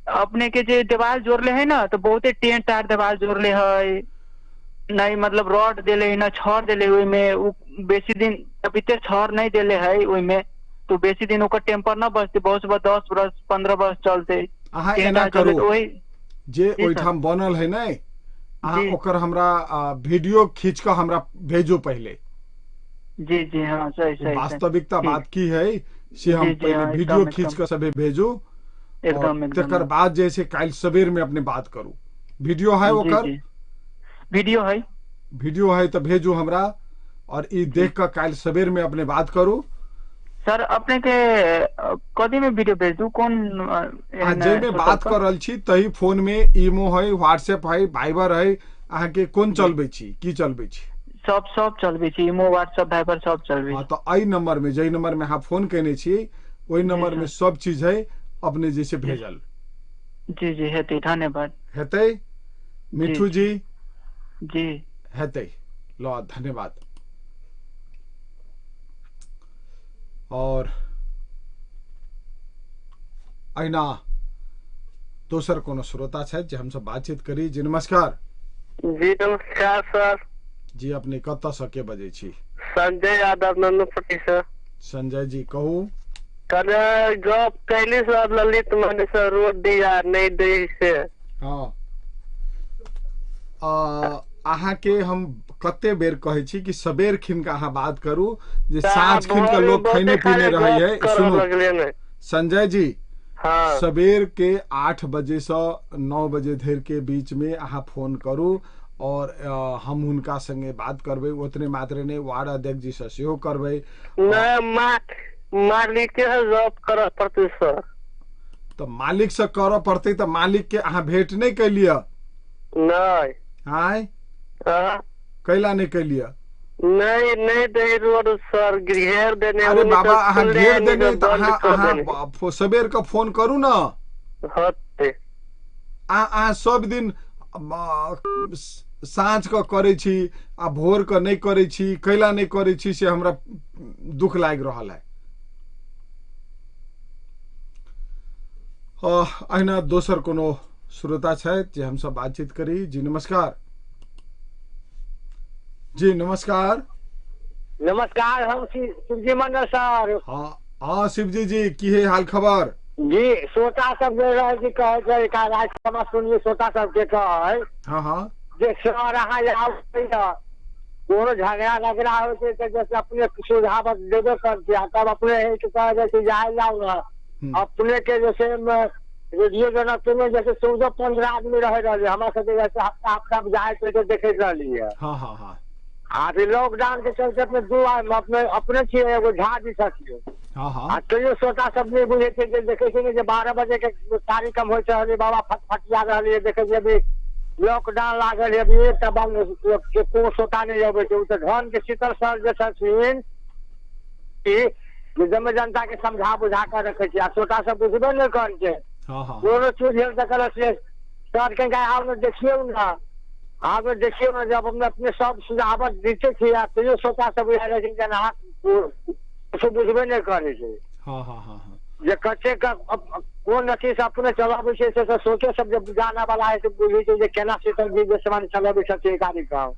अपने के जे दीवार जोड़ले है ना, तो बहुते टेंट तार दीवार जोड़ले है, नहीं मतलब रॉड देले है ना छड़ देले ओहि में, उ बेसी दिन अभी तक छड़ नहीं देले है ओहि में, तो बेसी दिन ओकर टेम्पर ना बचते, बहुत 10 वर्ष 15 वर्ष चलते। अहाँ एना करू जे ओइठाम बनल है नै, अहाँ ओकर हमरा वीडियो खींच के हमरा भेजो पहले। जी जी हाँ सही सही वास्तविकता बात की है से हम पहले वीडियो खींच के सबे भेजो, एकदम तकर बाद जैसे कल सवेर में अपने बात करू। वीडियो है ओकर? वीडियो है तो भेजो हमरा, और ई देख कर कल सवेर में अपने बात करू। सर अपने के कदी में वीडियो भेज दू, कौन जे में बात कर रहल छी तही फोन में इमो है, व्हाट्सएप है, वाइबर है, अहाँ के कोन चलबे छी की चलबे छी? सब चलबे छी, इमो व्हाट्सएप वाइबर सब चलबे। हां तो आई नंबर में, जई नंबर में अहाँ फोन केने छी ओई नंबर में सब चीज है, अपने जैसे भेजल। जी जी हेतै, धन्यवाद। हेतै मिठू जी? जी हेतै, लो धन्यवाद। और अहिना दोसर कोनो श्रोता छथि जे हमसे बातचीत करी। जी नमस्कार। जी नमस्कार सर। जी अपने कतऽ से के बजै छी? संजय यादव नंदपुरी से। संजय जी कहू। कल गप कैली सर ललित मने सर रोड दिया नहीं दै से। हाँ अहाँ के हम कते बेर कहे छी कि सबेर खिन का अहाँ बात करू, जे साँझ खिन का लोग खैने पीने रहे है। सुनो संजय जी, हाँ सबेर के 8 बजे से 9 बजे धरि के बीच में अहाँ फोन करू, और हम उनका संगे बात करबे। उतने मात्र नहीं, वार्ड अध्यक्ष जी से सेहो करबे। मालिक के जॉब कर पड़ते सर। तो मालिक से कर पड़ते, तो मालिक के अहाँ भेंट नहीं कैलिए? नहीं। आय कैला नहीं कैलिए? नहीं दे रोड सर, घेर देने। अरे बाबा अहाँ घेर देने तो अहाँ सबेर का फोन करू ना। होते अहाँ सब दिन साँझ का करे छी आ भोर का नहीं करे छी, कैला नहीं करे छी से हमरा दुख लाग रहा है। अहिना दोसर कोनो श्रोता छथि जे हमसब बातचीत करी। जी नमस्कार। जी नमस्कार। नमस्कार, हम शिवजी मंडल सर। हाँ शिवजी जी, की है हाल खबर? जी श्रोता सब जे रहे जी कहे छै का राजसभा सुनिए श्रोता सब के कहे। हाँ जे सर अहाँ आओ कोनो झगड़ा लगड़ा हो छै त जैसे अपने सुझाव देबे कर दिया तब अपने है कि कहे जैसे जाए जाओ ना अपने के जैसे रेडियो जनक में जैसे 14-15 आदमी रह रहे हमरा सबके जैसे आप सब जाए तो देखे रहली है। हाँ अभी लॉकडाउन के चलते अपने दू अपने छिए एगो झा जी सकिए। हाँ तैयो श्रोता सब नहीं बुझे थे देखे छै जे 12 बजे के कार्यक्रम होय छै बाबा फटफटिया रहले देखे छै अभी लॉकडाउन लागल है अभी तब के को श्रोता नहीं अबे छै त धन के शीतल सर जे छथिन कि जमे जनता के समझा बुझा कर रखे छै आ श्रोता सब बुझबे नहीं कर छै। कोनो चीज हेल सकल से सर के आओ देखिए ना आप देखिए ना जब हमने अपने सब सुझाव देते थे तैयो श्रोता सब कुछ बुझबे नहीं करे छै। जे कच्चे का कोन अथी से अपने चलाबे छै से सोचे सब जब जाना वाला है तो बुझे छै जे केना शीतल जी जैसे मान चलाबे छथिन कार्यक्रम।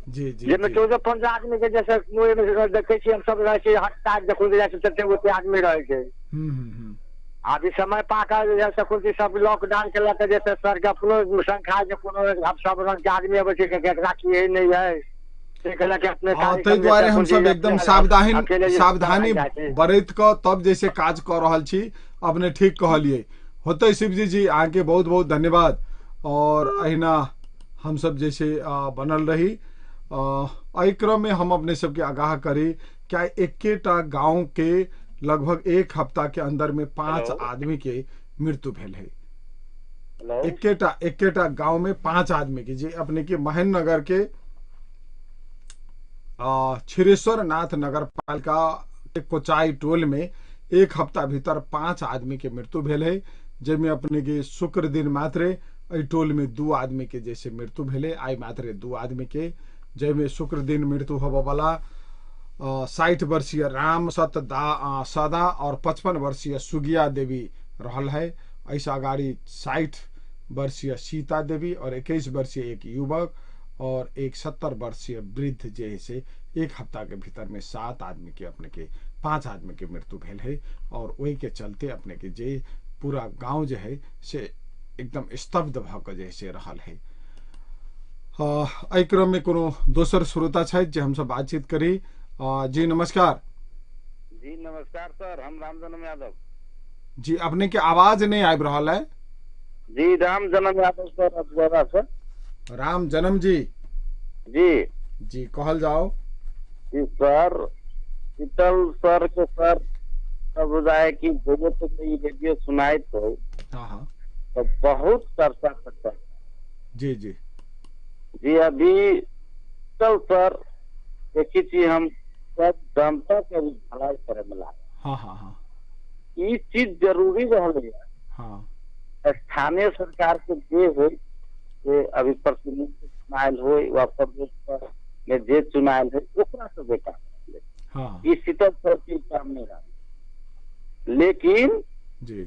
जी जी जेमे 14-15 आदमी के जैसे देखे छी हम सब रहे छी हट देखो जैसे तते ओते आदमी रहे छै। अभी समय पाकर जैसे कुछ सब लॉकडाउन के लगे जैसे सर के अपनो संख्या जे कोनो सब रंग के आदमी अबे छै केकरा की नहीं है ताहि दुआरे हम सब एकदम सावधानी बरत क तब जैसे काज कर रहल छी। अपने ठीक कहलिए होते शिवजी जी आगे बहुत बहुत धन्यवाद। और अहिना हम सब जैसे बनल रही एहि क्रम में हम अपने सबके आगाह करी क्या एकेटा गांव के लगभग एक हफ्ता के अंदर में 5 आदमी के मृत्यु भेल है। एकेटा गांव में 5 आदमी की जी अपने के महेंद्र नगर के क्षीरेश्वर नाथ नगर पालिका के कोचाई टोल में एक हफ्ता भीतर 5 आदमी के मृत्यु भेल है। जेमे अपने के शुक्र दिन मात्रे एहि टोल में 2 आदमी के जैसे मृत्यु भेले आई मात्रे 2 आदमी के जेमे शुक्र दिन मृत्यु होबे वाला 60 वर्षीय राम सदा और 55 वर्षीय सुगिया देवी रहल है। ऐसा अगाड़ी 60 वर्षीय सीता देवी और 21 वर्षीय एक युवक और एक 70 वर्षीय वृद्ध जैसे एक हफ्ता के भीतर में 7 आदमी के अपने के 5 आदमी के मृत्यु भेल है। और वही के चलते अपने के जे पूरा गांव जो है से एकदम स्तब्ध भक जैसे रहल है। एहि क्रम में कोनो दोसर श्रोता छथि जे हम सब बातचीत करी। जी नमस्कार। जी नमस्कार सर, हम राम जन्म यादव। जी अपने के आवाज नहीं आबि रहल है। जी राम जन्म यादव सर। राम जन्म जी जी कहल जाओ। जी सर शीतल सर के सर सब जाए कि भोजो तो रेडियो सुनाई तो बहुत चर्चा करता। जी अभी शीतल सर देखी थी हम सब जनता के भलाई करे मिला। ये चीज जरूरी रही है। स्थानीय सरकार के जे हो अभी प्रतिनिधि चुनायल हो प्रदेश में जे चुनायल है ओकरा से बेटा ये शीतल सर के काम नहीं रहा। लेकिन जी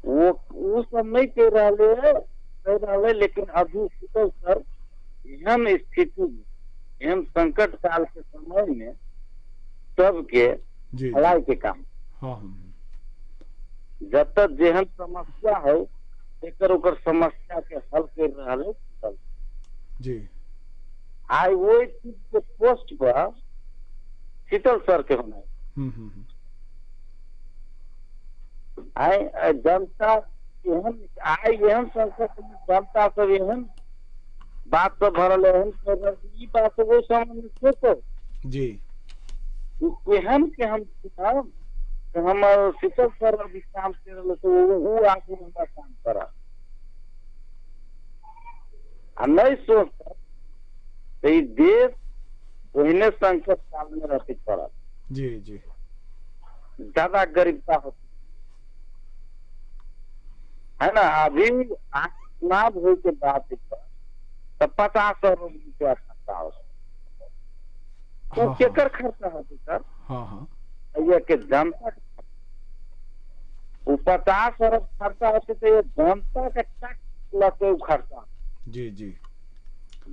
वो सब नहीं कह रहे लेकिन अभी शीतल सर एहन स्थिति में एहन संकट काल के समय में सबके भलाई के काम जब तक जेहन समस्या है ओकर समस्या के हल कर रहा जी आई वो चीज के पोस्ट पर शीतल सर के होना आई जनता एहन आई एहन संकट में जनता सब एहन बात सब भरल एहन ई बात वो समय में सोचो जी एहन के हम सुनाब हम शीतल सर अभी काम कर रहे तो वो आगे हमारा काम करा नहीं सोचता तो ये देश वही संकट काल में रहती पड़ा। जी ज्यादा गरीबता होती है ना। अभी चुनाव हो के बाद तो 50 करोड़ रुपया खर्चा हो तो केकर खर्चा होती सर ये के जनता वो 50 अरब खर्चा होते तो ये जनता का टैक्स लके उखड़ता। जी जी।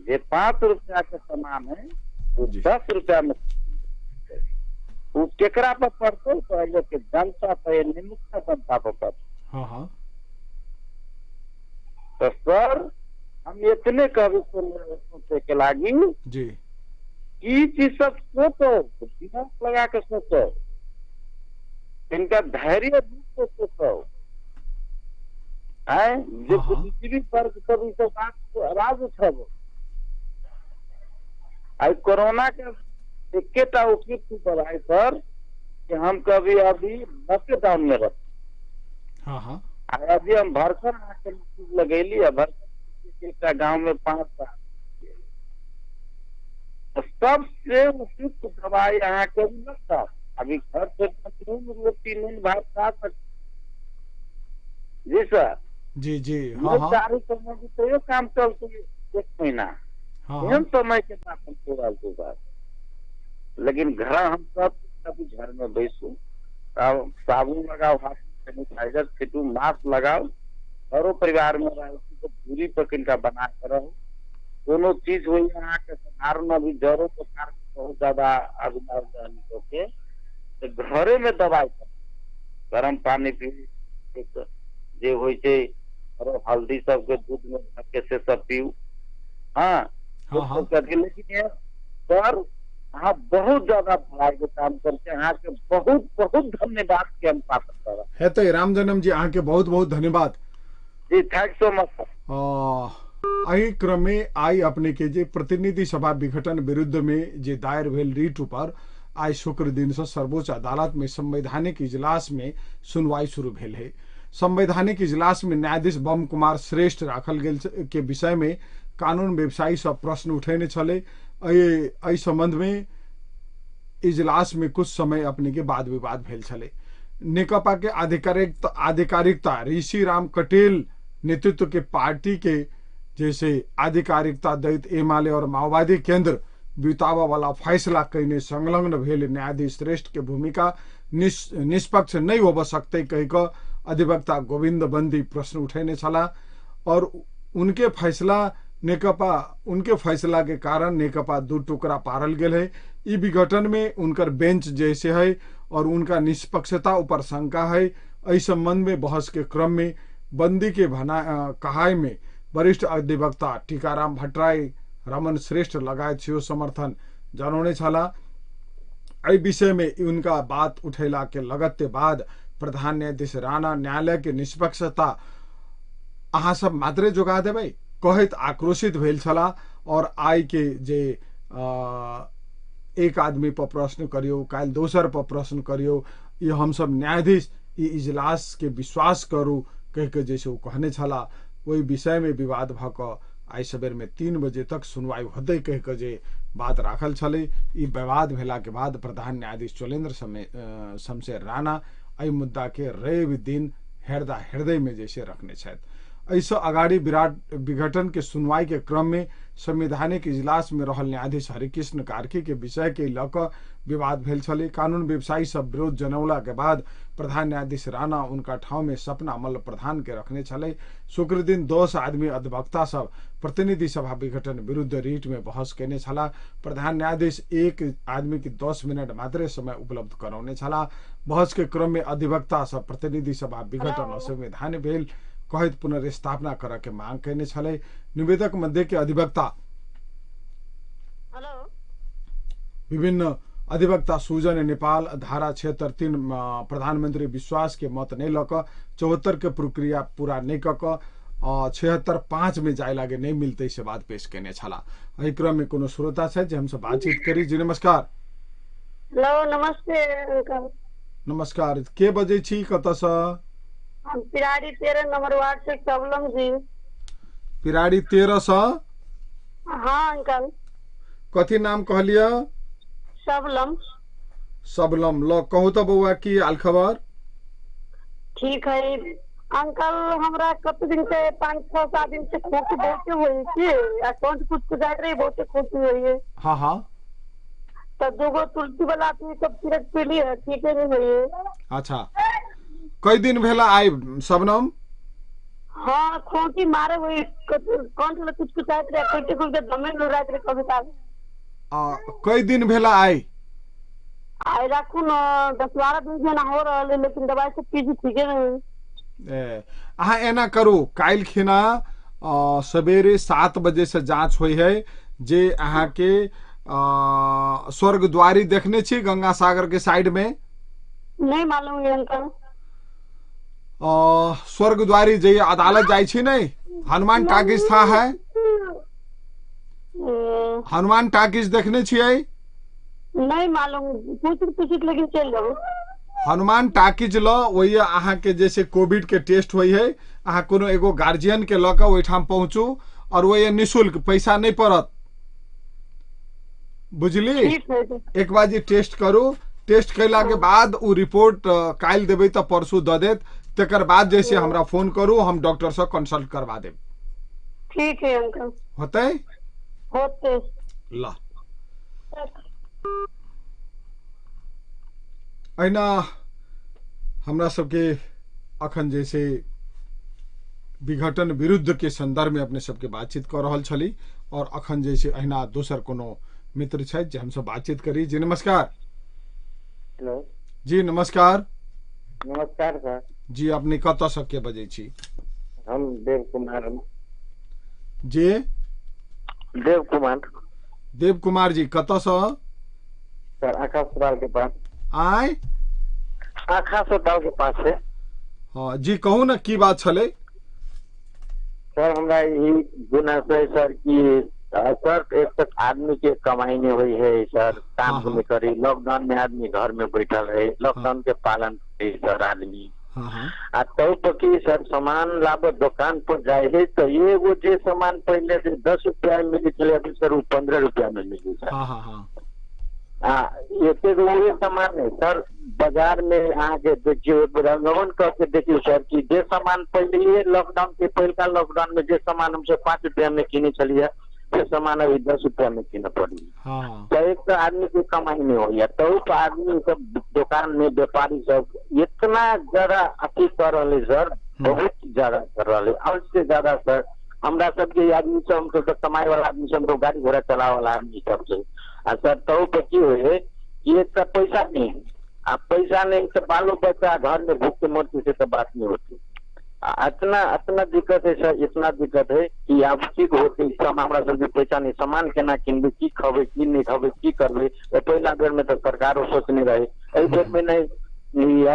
ये 5 रुपया के सामान है वो 10 रुपया में वो केकरा पर पड़ते पहले के जनता पर, निमुक्त जनता पर पड़ते। हाँ हाँ। तो सर हम इतने कभी सोचे के लागी जी ये चीज सब सोचो, दिमाग लगा के सोचो, इनका धैर्य से सोचो है जो बुद्धिजीवी वर्ग सब इस बात को आवाज उठाओ। आई कोरोना के इक्केटा उपयुक्त बढ़ाई सर कि हम कभी अभी लॉकडाउन में रहे। हाँ हाँ। अभी हम भरकर आके लगेली है, भरकर गांव में 5 साल सबसे उपयुक्त दवाई यहाँ के लगता। अभी घर से रोटी नून भात खा सकते। जी सर। जी जी। हाँ हाँ। चारू समय भी तो ये काम चलते 1 महीना। हाँ समय के साथ हम पूरा बात, लेकिन घर हम सब कभी घर में बैसू, साबुन लगाओ, हाथ सैनिटाइजर छिटू, मास्क लगाओ, घरों परिवार में रहो तो दूरी पर इनका बना कर रहो। दोनों चीज हुई यहाँ के साधारण अभी जड़ों को बहुत ज्यादा अभिनव के तो घरे में दवाई कर, गर्म पानी पी, जे हो हल्दी सबके दूध में धक्के से सब पीऊ। हाँ हाँ। लेकिन सर आप बहुत ज्यादा भलाई के काम करते हैं, के बहुत बहुत धन्यवाद के हम पात्र कर रहे है। तो राम जन्म जी अहाँ के बहुत बहुत धन्यवाद जी। Thank so much sir. एहि क्रम में आई अपने के जे प्रतिनिधि सभा विघटन विरुद्ध में जे दायर भेल रीट पर आई शुक्र दिन से सर्वोच्च अदालत में संवैधानिक इजलास में सुनवाई शुरू भेल है। संवैधानिक इजलास में न्यायाधीश बम कुमार श्रेष्ठ राखल गेल के विषय में कानून व्यवसायी सब प्रश्न उठेने छले। एहि संबंध में इजलास में कुछ समय अपने के वाद विवाद भेल छले। नेकपा के आधिकारिकता ऋषि राम कटेल नेतृत्व के पार्टी के जैसे आधिकारिकता दैत एमाले और माओवादी केंद्र बितावा वाला फैसला कहने संलग्न भेल न्यायाधीश श्रेष्ठ के भूमिका निष्पक्ष नहीं हो सकते कह अधिवक्ता गोविंद बंदी प्रश्न उठेने छला और उनके फैसला के कारण नेकपा 2 टुकड़ा पारल गेल है। ई विघटन में उनकर बेंच जैसे है और उनका निष्पक्षता ऊपर शंका है। इस संबंध में बहस के क्रम में बंदी के कहाई में वरिष्ठ अधिवक्ता टीकाराम भट्टराई रमन श्रेष्ठ लगायत से समर्थन जनाउने छला। एहि विषय में उनका बात उठेला के लगत्ते बाद प्रधान न्यायाधीश राणा न्यायालय के निष्पक्षता अहाँ सब मात्रे जोगा देबै कहत आक्रोशित भेल छला और आई के जे एक आदमी पर प्रश्न करियो, काल दोसर पर प्रश्न करियो, ये हम सब न्यायाधीश ये इजलास के विश्वास करू कह के जैसे वो कहने छला। वही विषय में विवाद भक आई सबेर में 3 बजे तक सुनवाई होते कह के जे बात राखल छले। ई विवाद भेला के बाद प्रधान न्यायाधीश चोलेन्द्र शमशेर राणा एहि मुद्दा के रवि दिन हृदय में जैसे रखने छथि। ऐसा अगाड़ी विघटन के सुनवाई के क्रम में संवैधानिक इजलास में रहल न्यायाधीश हरिकृष्ण कार्की के विषय के लक विवाद भेल छले। कानून व्यवसायी सब विरोध जनौला के बाद प्रधान न्यायाधीश राणा उनका ठाव में सपना मल्ल प्रधान के रखने छले। शुक्र दिन 10 आदमी अधिवक्ता सब प्रतिनिधि सभा विघटन विरुद्ध रीट में बहस केने छला। प्रधान न्यायाधीश एक आदमी की 10 मिनट मात्रे समय उपलब्ध करौने छला। बहस के क्रम में अधिवक्ता सब प्रतिनिधि सभा विघटन असंवैधानिक भेल कहत पुनर्स्थापना कर के मांग करने छले। निवेदक मध्य के अधिवक्ता विभिन्न अधिवक्ता सुजन नेपाल धारा 76(3) प्रधानमंत्री विश्वास के मत नहीं लक 74 के प्रक्रिया पूरा नहीं कक 76(5) में जाए लागे नहीं मिलते से बात पेश करने छला। एहि क्रम में कोनो श्रोता है जे हमसे बातचीत करी। जी नमस्कार। हेलो नमस्ते अंकल। नमस्कार। के बजे छी कत से? हम पिराड़ी 13 नंबर वार्ड से सबलम जी। पिराड़ी 13 से? हाँ अंकल। कथी नाम कहलिया? सबलम। सबलम। लो कहू तो बउआ की हाल खबर? ठीक है अंकल। हमरा कत दिन से 5-6 दिन से खोखी बहुत हुई थी, अकाउंट कुछ जाट रही बहुत खोखी हुई है। हाँ हाँ। तो 2 तुलसी वाला पी सब सिरप पी ली है, ठीक है नहीं हुई है। अच्छा कई दिन भेला आई सबनम? हाँ खोटी मारे वही कौन सा कुछ कुछ आए थे कोई कुछ के दमे लो रात रे कविता कई दिन भेला आई राखू न 10-12 दिन जना हो रहले लेकिन दवाई से पीजी ठीक है अहाँ एना करू काल खिना सवेरे 7 बजे से जांच हुई है जे अहाँ के स्वर्गद्वारी देखने छी गंगा सागर के साइड में नहीं मालूम है अंकल स्वर्गद्वारी जे अदालत जाई छी नहीं हनुमान टाकिज था है हनुमान टाकिज देखने छियै नहीं मालूम पूछ लेकिन चल जाओ हनुमान टाकिज ल वही अहाँ के जैसे कोविड के टेस्ट हुई है अहाँ कोनो एगो गार्जियन के लक ओठाम पहुंचू और वो ये निःशुल्क पैसा नहीं पड़त बुझली एक बार जी टेस्ट करू टेस्ट कैला के बाद वो रिपोर्ट काल देवे तो परसू द देत तकर बाद जैसे हमरा फोन करू हम डॉक्टर से कंसल्ट करवा देब ठीक है अंकल होते ला अहिना हमरा सबके अखन जैसे विघटन विरुद्ध के संदर्भ में अपने सबके बातचीत कर रहल छली और अखन जैसे अहिना दोसर कोनो मित्र छथि जे हमसे बातचीत करी जी नमस्कार हेलो जी नमस्कार नमस्कार सर जी अपने कत से के बजे छी हम देव कुमार जी देव कुमार जी कत से सर आकाश अस्पताल के पास आय आकाश अस्पताल के पास से हाँ जी कहू ना की बात छले सर हमरा यही गुनाह है सर कि सर एक तक आदमी के कमाई नहीं हुई है सर काम नहीं करी लॉकडाउन में आदमी घर में बैठल रहे लॉकडाउन के पालन करे सर आदमी आ तो पकी सर सामान लाभ दुकान पर जाए है तो ये वो जे सामान पहले से 10 रुपया में मिली चले अभी सर वो 15 रुपया में मिली सर ये सामान है सर बाजार में आके देखिए रंगवन करके देखिए सर कि जे सामान पहले लॉकडाउन के पहलका लॉकडाउन में जे सामान हमसे 5 रुपया में किनी चलिए ये सामान अभी 10 रुपया में किना पड़ी तो एक तो आदमी की कमाई नहीं हो तो आदमी सब दुकान में व्यापारी सब इतना ज्यादा अति कर रहे सर बहुत ज्यादा कर रहे और से ज्यादा सर हमरा सबके आदमी सब हम तो कमाई वाला आदमी सब तो गाड़ी घोड़ा चला वाला आदमी सब से सर तो की हुए कि एक तो पैसा नहीं अब पैसा नहीं तो बालो बच्चा घर में भूख के मरती से तो बात नहीं होती इतना दिक्कत है सर इतना दिक्कत है कि अब ठीक होते हमारा सब पैसा नहीं सामान केना किनबे की खबे की नहीं खबे की करबे पहला बेर में तो सरकारों सोचने रहे एहि बेर में नहीं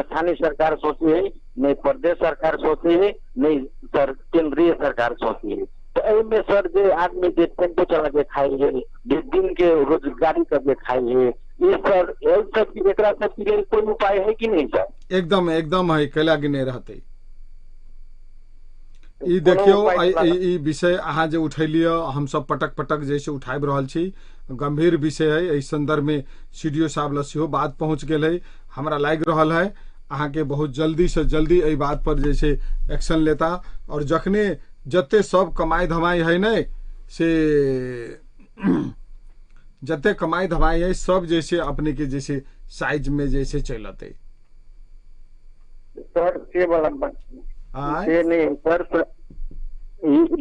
स्थानीय सरकार सोची है नहीं प्रदेश सरकार सोची है नहीं सर केंद्रीय सरकार सोची है तो में सर जो आदमी जो टेम्पो चला के खाई है दिन के रोजगारी करके खाई है ये सर सब कोई उपाय है कि नहीं सर एकदम है कैला कि नहीं रहते ई देखियो विषय अहाँ जे उठैलिय हम सब पटक जैसे उठाब रहल छी गंभीर विषय है इस संदर्भ में सीडीओ साहब ल सेहो बात पहुंच गेल है हमरा लाग रहल है अहाँ के बहुत जल्दी से जल्दी एहि बात पर जैसे एक्शन लेता और जखने जते सब कमाई धमाई है न से जते कमाई धमाई है सब जैसे अपने के जैसे साइज में जैसे चलते सर के वाला से नहीं सर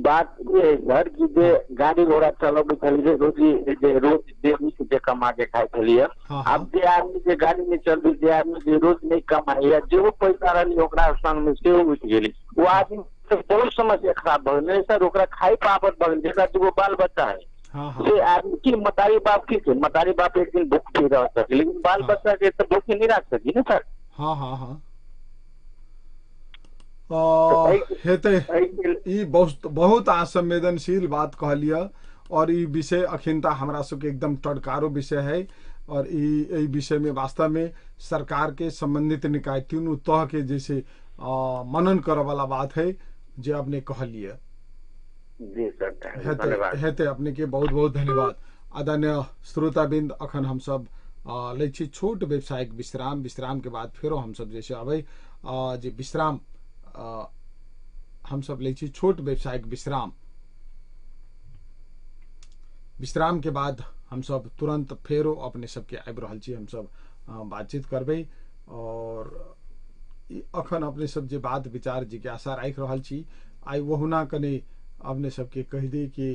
बात ये सर की जे गाड़ी घोड़ा चलाबे छलिए रोज जे कमा के खाए छलिए अब जे आदमी के गाड़ी में चलबे जे आदमी के रोज नहीं कमाए जो पैसा रहली ओकरा स्थान में से उठ गेली वो आदमी तो बहुत समस्या खराब हो गई सर ओकरा खाई पापत बगल जेकरा दूगो बाल बच्चा है से आदमी की मतारी बाप की मतारी बाप एक दिन भूख भी रह सके लेकिन बाल बच्चा के तो भूखे नहीं रख सकी ना सर हेते ई बहुत असंवेदनशील बात कहलिए और ई विषय अखिनता हमरा सबके एकदम टड़कारो विषय है और ई विषय में वास्तव में सरकार के संबंधित निकाय तीनों तह के जैसे मनन करे वाला बात है जे आपने कहलिए हेते अपने के बहुत बहुत धन्यवाद आदरणीय श्रोताबिंद अखन हम सब लै छी छोट व्यावसायिक विश्राम के बाद फेरो हम सब जैसे अबै जे विश्राम हम सब ले छी छोट व्यावसायिक विश्राम के बाद हम सब तुरंत फेरो अपने सबके आबि रहल छी हम सब बातचीत करबै और अखन अपने सब जे बात विचार जिज्ञासा राखि रहल छी आई वहुना कने आपने सबके कह दी कि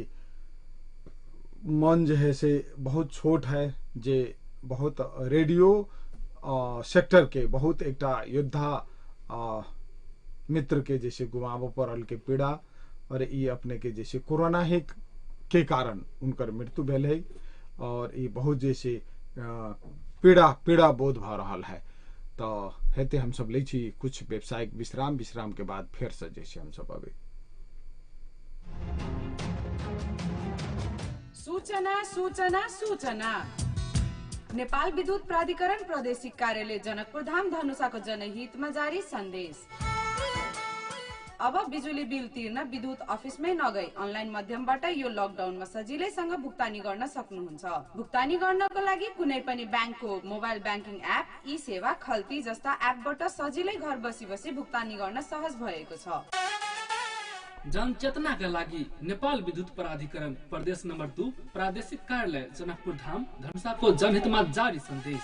मन जो है से बहुत छोट है, जे बहुत रेडियो सेक्टर के बहुत एक योद्धा मित्र के जैसे गुमाव पड़ल के पीड़ा और ये अपने के जैसे कोरोना ही के कारण उनकर मृत्यु भेल है और ये बहुत जैसे पीड़ा बोध भ रहा है। तो हेते हम सब ले छी कुछ व्यावसायिक विश्राम के बाद फिर से जैसे हम सब अभी सूचना सूचना सूचना। नेपाल विद्युत प्राधिकरण प्रादेशिक कार्यालय जनकपुर धाम धनुषाको जनहितमा जारी सन्देश। अब बिजुली बिल तिर्न विद्युत अफिसमै नगई अनलाइन माध्यमबाट यो लकडाउनमा सजिलैसँग भुक्तानी गर्न सक्नुहुन्छ। भुक्तानी गर्नको लागि कुनै पनि ब्याङ्कको मोबाइल ब्याङ्किङ एप, ई सेवा, खल्ती जस्ता एपबाट सजिलै घर बसी भुक्तानी गर्न सहज भएको छ। जनचेतना का लागि नेपाल विद्युत प्राधिकरण प्रदेश नंबर 2 प्रादेशिक कार्यालय जनकपुर धाम धनुषा को जनहितमा जारी संदेश।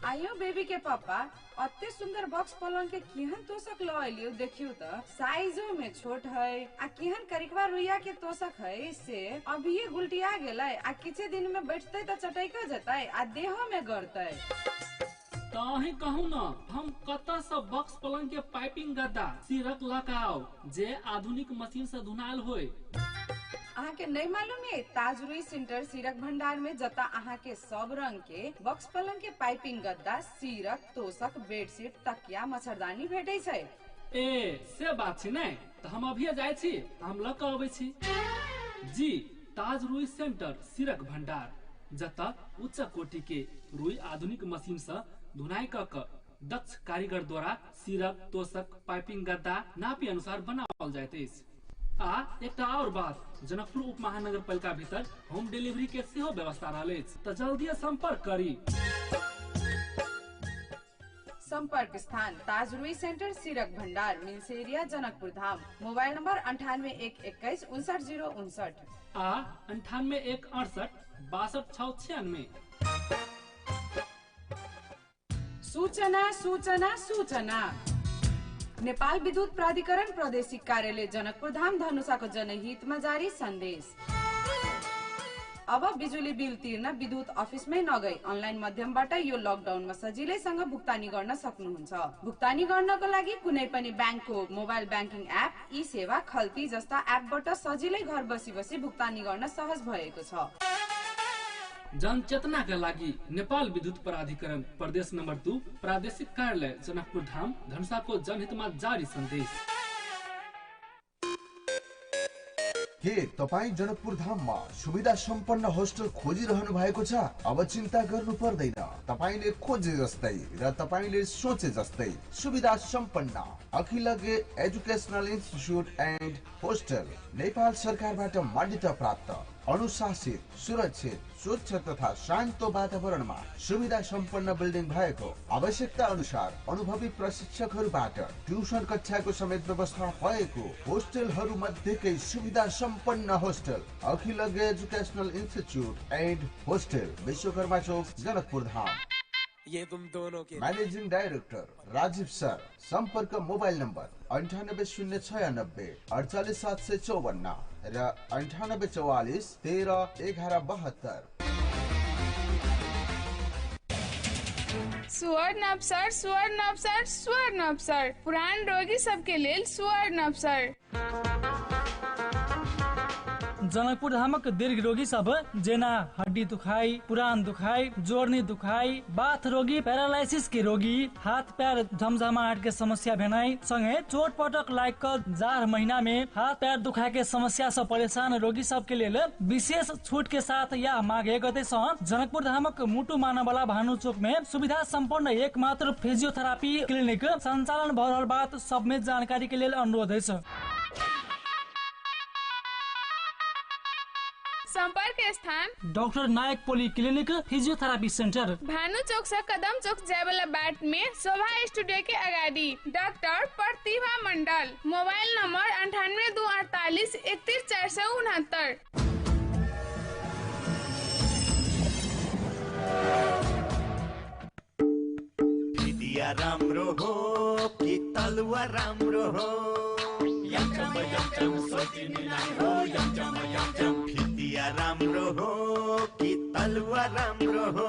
आयो बेबी के पापा, अत्ते सुंदर बॉक्स पलंग के केहन तोषक लियो देखियो त साइजो में छोट है आ केहन करिकवा रुइया के तोषक है से अभी ये गुलटिया गेलै आ किछे दिन में बैठते त चटैका जतै आ देहो में गड़तै। ताही कहू न हम कता सब बॉक्स पलंग के पाइपिंग गद्दा सिरक लगाओ जे आधुनिक मशीन से धुनाल होय। अहाँ के नहीं मालूम है ताज रुई सेंटर सिरक भंडार में जता अहाँ के सब रंग के बॉक्स पलंग के पाइपिंग गद्दा, सिरक, तोषक, बेडशीट, तकिया, मच्छरदानी भेटै छै। ए से बात छै नै त हम अभी जाय छी त हम ल के आबै छी। जी ताज रुई सेंटर सिरक भंडार जता उच्च कोटि के रुई आधुनिक मशीन से धुनाई क दक्ष कारीगर द्वारा सिरक, तोषक, पाइपिंग गद्दा नापी अनुसार बनावल जाइत अछि। आ एकटा और बात, जनकपुर उप महानगर पालिका भीतर होम डिलीवरी के सेहो व्यवस्था रहल अछि त जल्दी संपर्क करी। संपर्क स्थान ताज रुई सेंटर सिरक भंडार, mills area, Janakpur Dham. Mobile number 98 121 59059 आ 98 168 62 696। सूचना सूचना सूचना। नेपाल विद्युत प्राधिकरण प्रादेशिक कार्यालय जनकपुर धाम धनुषाको जनहितमा जारी सन्देश। अब बिजुली बिल तिर्न विद्युत अफिसमै नगई अनलाइन माध्यमबाट यो लकडाउनमा सजिलैसँग भुक्तानी गर्न सक्नुहुन्छ। भुक्तानी गर्नको लागि कुनै पनि ब्याङ्कको मोबाइल ब्याङ्किङ एप, ई सेवा, खल्ती जस्ता एपबाट सजिलै घर बसी भुक्तानी गर्न सहज भएको छ। जनचेतना का लागि नेपाल विद्युत प्राधिकरण प्रदेश नंबर 2 प्रादेशिक कार्यालय जनकपुर धाम धनुषा को जनहितमा जारी सन्देश। के तपाई जनकपुर धाममा सुविधा सम्पन्न होस्टल खोजिरहनु भएको छ? अब चिन्ता गर्नु पर्दैन। तपाईले खोजे जस्तै र तपाईले सोचे जस्तै सुविधा सम्पन्न Akhilge educational institute and hostel Nepal सरकारबाट मान्यता प्राप्त, अनुशासित, सुरक्षित, स्वच्छ तथा शान्त वातावरणमा सुविधा सम्पन्न बिल्डिङ भएको, आवश्यकता अनुसार अनुभवी प्रशिक्षकहरूबाट ट्युसन कक्षाको समेत व्यवस्था भएको होस्टलहरू मध्येकै सुविधा सम्पन्न hostel Akhilge educational institute and hostel, Vishwakarma Chowk, Janakpur Dham. ये तुम दोनों के मैनेजिंग डायरेक्टर राजीव सर। संपर्क मोबाइल नंबर 98 096 48 754 र 98 44 13 11 72। स्वर्ण अवसर, स्वर्ण अवसर, स्वर्ण अवसर, पुरान रोगी सबके लेल स्वर्ण अवसर। जनकपुर धामक दीर्घ रोगी सब जेना हड्डी दुखाई, पुरान दुखाई, जोड़नी दुखाई, बाथ रोगी, पैरालाइसिस के रोगी, हाथ पैर झमझमाहट के समस्या भेनाई संगे चोट पटक लाग कर जाड़ महीना में हाथ पैर दुखाई के समस्या से परेशान रोगी सब के लिए विशेष छूट के साथ या माघ 1 गते से जनकपुर धामक मुटु मानवला भानु चौक में सुविधा संपन्न एकमात्र फिजियोथेरापी क्लिनिक संचालन भ रहल बात सब में जानकारी के लिए अनुरोध है। संपर्क स्थान डॉक्टर नायक पोली क्लिनिक फिजियोथेरापी सेंटर, भानु चौक से कदम चौक जाय वाला बाट में शोभा स्टूडियो के अगाडि। Doctor Pratibha Mandal. Mobile number 98 248 31 469। राम्रो हो कि तलु तलुवा राम्रो हो यमचम यमचम सोचिने नाइ हो यमचम यमचम फितिया राम्रो हो कि तलुवा राम्रो हो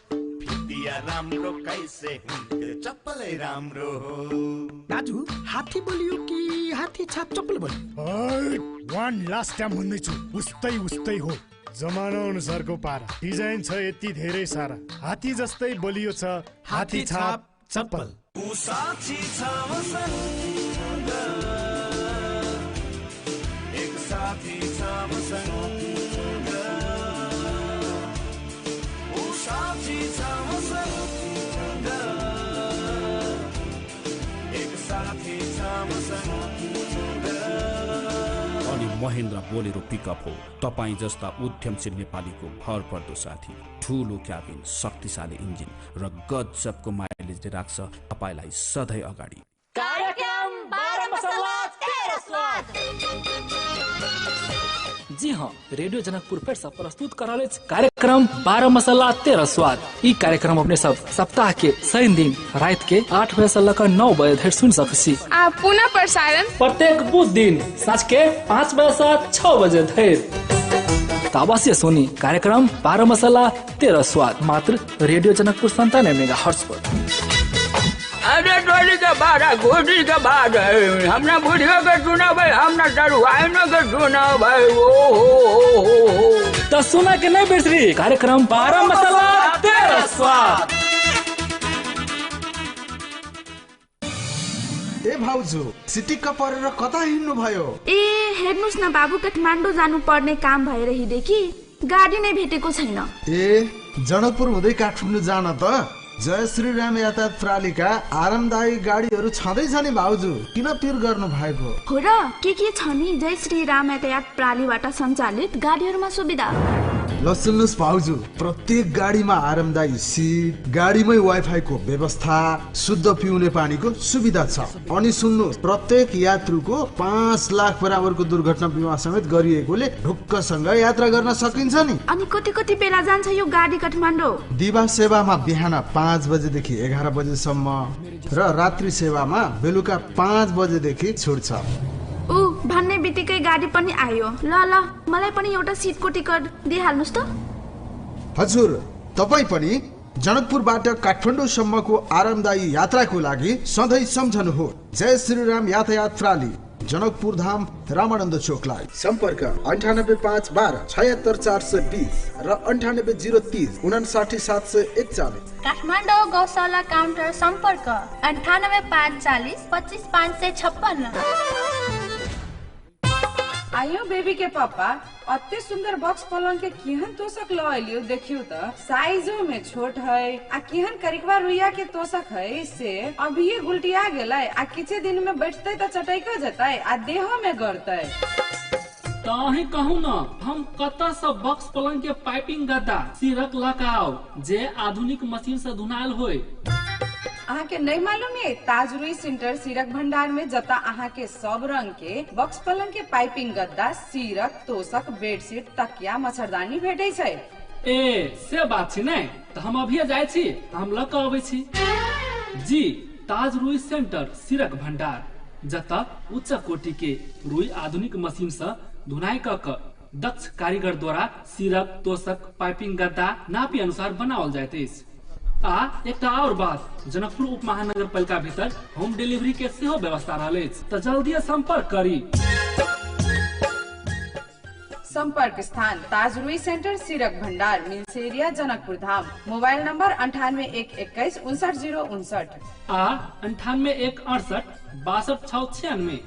फितिया राम्रो कैसे हुन्थ्यो चप्पलै राम्रो हो दाजु हात्ती बोलियो कि हात्ती छाप चप्पल बोलियो वान लास्ट टाइम भन्दैछु उस्तै हो जमाना अनुसारको पारा डिजाइन छ यति धेरै सारा हात्ती जस्तै बलियो छ हात्ती छाप चप्पल साथी छ मसँग एक साथी छ मसँग साथी छ मसँग एक साथी छ मसँग अनि महेन्द्र बोलेरो पिकअप हो तपाईँ जस्ता उद्यमशील नेपालीको भरपर्दो साथी ठुलो क्याबिन शक्तिशाली इन्जिन र गजबको माइलेजले राख्छ तपाईलाई सधैँ अगाडि कार्यक्रम 12 मसला 13 स्वाद जी हाँ रेडियो जनकपुर फिर से प्रस्तुत कराले कार्यक्रम 12 मसला 13 स्वाद। ई कार्यक्रम अपने सब सप्ताह के शनि दिन रात के 8 बजे से लेकर 9 बजे धरि सुन सकसी। आ पुनः प्रसारण प्रत्येक बुध दिन साँझ के 5 बजे से 6 बजे धरि। अवश्य सुनी कार्यक्रम 12 मसला 13 स्वाद मात्र रेडियो जनकपुर 97 मेगाहर्ट्ज पर। अरे टोली के बाद गोदी के बाद हमने बुढ़िया के सुना भाई हमने दरवाई के सुना भाई ओ तो सुना के नहीं बिसरी कार्यक्रम 12 मसला 13 स्वाद। ए भाउजू सिटी कपरेर कता हिँड्नु भयो? ए हेर्नुस् न बाबु काठमाडौँ जानु पर्ने काम भएर हिँडे कि गाडी नै भेटेको छैन। ए जनकपुर हुँदै काठमाडौँ जान त जय श्री राम यातायात प्रणालीका आरामदायी गाडीहरू छँदैछ नि भाउजू किन पिर गर्नु भएको? हो र के छ नि जय श्री राम यातायात प्रणालीबाट सञ्चालित गाडीहरूमा सुविधा? ल सुन्नुस् भाउजू प्रत्येक गाडीमा आरामदायी सिट गाडीमै वाइफाई को व्यवस्था शुद्ध पिउने पानीको सुविधा छ अनि सुन्नुस् प्रत्येक यात्रुको 5 लाख बराबरको दुर्घटना बिमा समेत गरिएकोले ढुक्कसँग यात्रा गर्न सकिन्छ नि। अनि कति बेला जान्छ यो गाडी काठमाडौँ? दिवा सेवामा बिहान 5 बजेदेखि 11 बजेसम्म र रात्रि सेवामा बेलुका 5 बजेदेखि छुट्छ। ऊ भन्ने बित्तिकै गाडी पनि आयो। ल मलाई पनि एउटा सिटको टिकट दिइहाल्नुस् त। हजुर तपाई पनि जनकपुरबाट काठमाडौँसम्मको आरामदायी यात्राको लागि सधैँ सम्झनुहोस् जय श्री राम यातायात प्रणाली जनकपुर धाम रामानन्द चोकलाई सम्पर्क 9851 76420 र 9803 59741। काठमाडौँ गौशाला काउन्टर सम्पर्क 9845 25556। आयो बेबी के पापा अत्ते सुंदर बॉक्स पलंग के केहन तोषक लियो देखियो त साइजो में छोट है आ केहन करिकवा रुइया के तोषक है से अभी ये गुलटिया गेलै आ किछे दिन में बैठते त चटैक जतै आ देहो में गड़तै। ताही कहू न हम कता सब बॉक्स पलंग के पाइपिंग गद्दा सिरक लगाओ जे आधुनिक मशीन से धुनाल होय। अहाँ के नहीं मालूम है ताज रुई सेंटर सीरक भंडार में जता अहाँ के सब रंग के बॉक्स पलंग के पाइपिंग गद्दा सीरक तोषक बेडशीट तकिया मच्छरदानी भेटै छै। ए से बात छै नै त हम अभी जाय छी त हम ल क आबै छी। जी ताज रुई सेंटर सीरक भंडार जता उच्च कोटि के रुई आधुनिक मशीन से धुनाई क दक्ष कारीगर द्वारा सीरक तोषक पाइपिंग गद्दा नापी अनुसार बनावल जाइत अछि। आ एकटा और बात जनकपुर उप महानगर पालिका भीतर होम डिलीवरी के सेहो व्यवस्था रहल अछि त जल्दी संपर्क करी। संपर्क स्थान ताज रुई सेंटर सीरक भंडार mills area Janakpur Dham. Mobile number 9811 59059 आ 9811 62696।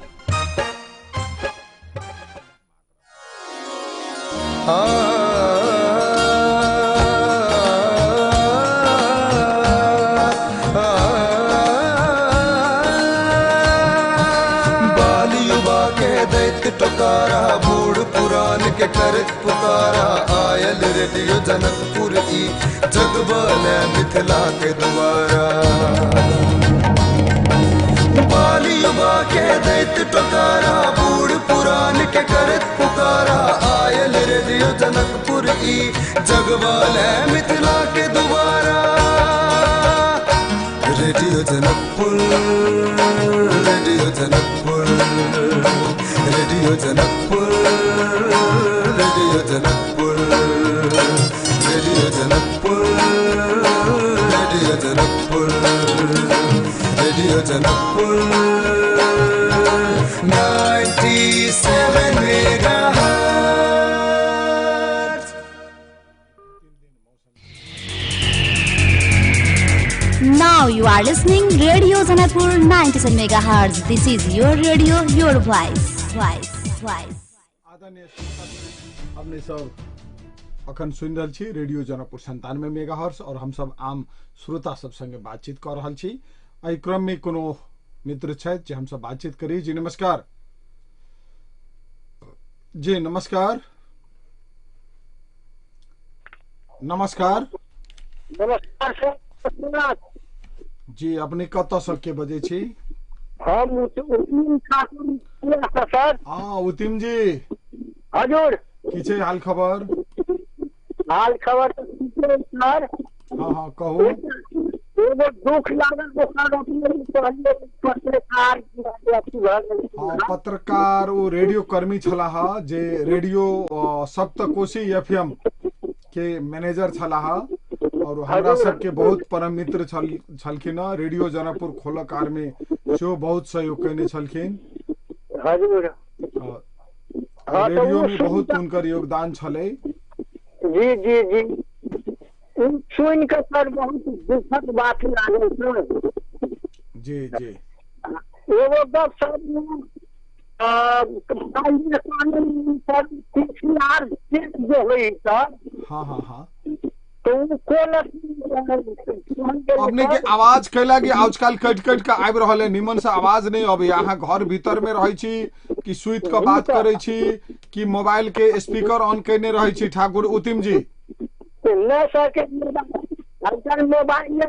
टोकारा बूढ़ पुरान के करत पुकारा आयल रेडियो जनकपुर ई जगबले मिथिला के द्वारा। बाली युवा के दैत टोकारा बूढ़ पुरान के करत पुकारा आयल रेडियो जनकपुर ई जगबले मिथिला के द्वारा। Radio Janakpur radio Janakpur, radio Janakpur, radio Janakpur, radio Janakpur, radio Janakpur, radio Janakpur 97 megahertz. Now you are listening Radio Janakpur 97 MHz. This is your radio, your voice. हमने सब अखन सुन रहल छी रेडियो जनकपुर 97 मेगाहर्ट्ज और हम सब आम श्रोता सब संगे बातचीत कर रहल छी। एहि क्रम में कोनो मित्र छथि जे हम सब बातचीत करी। जी नमस्कार। जी नमस्कार। नमस्कार। नमस्कार सर। जी अपने कत से के बजे छी? हम उतिम ठाकुर सर। हाँ उतिम जी। हजुर। की छै हाल खबर? हाल खबर सर। हाँ हाँ कहू। एगो दुख लागल पत्रकार ओ रेडियो कर्मी छलाह जे रेडियो सप्तकोशी FM के मैनेजर छलाह और हमरा सबके बहुत परम मित्र छलखिन। रेडियो जनकपुर खोल कार में सेहो बहुत सहयोग करने छलखिन। रेडियो में बहुत उनकर योगदान छले। जी जी जी सुन के सर बहुत दुखद बात लागल सर। जी जी एगो दस सर जो हुई सर। हाँ हाँ हाँ अपने के आवाज कैला कि आजकल कट कट के आबि रहल है, निमन से आवाज नहीं अबे। अहाँ घर भीतर में रहे छी कि सुइत के बात करे छी कि मोबाइल के स्पीकर ऑन करने रहे छी ठाकुर उतिम जी? नहीं सर के मोबाइल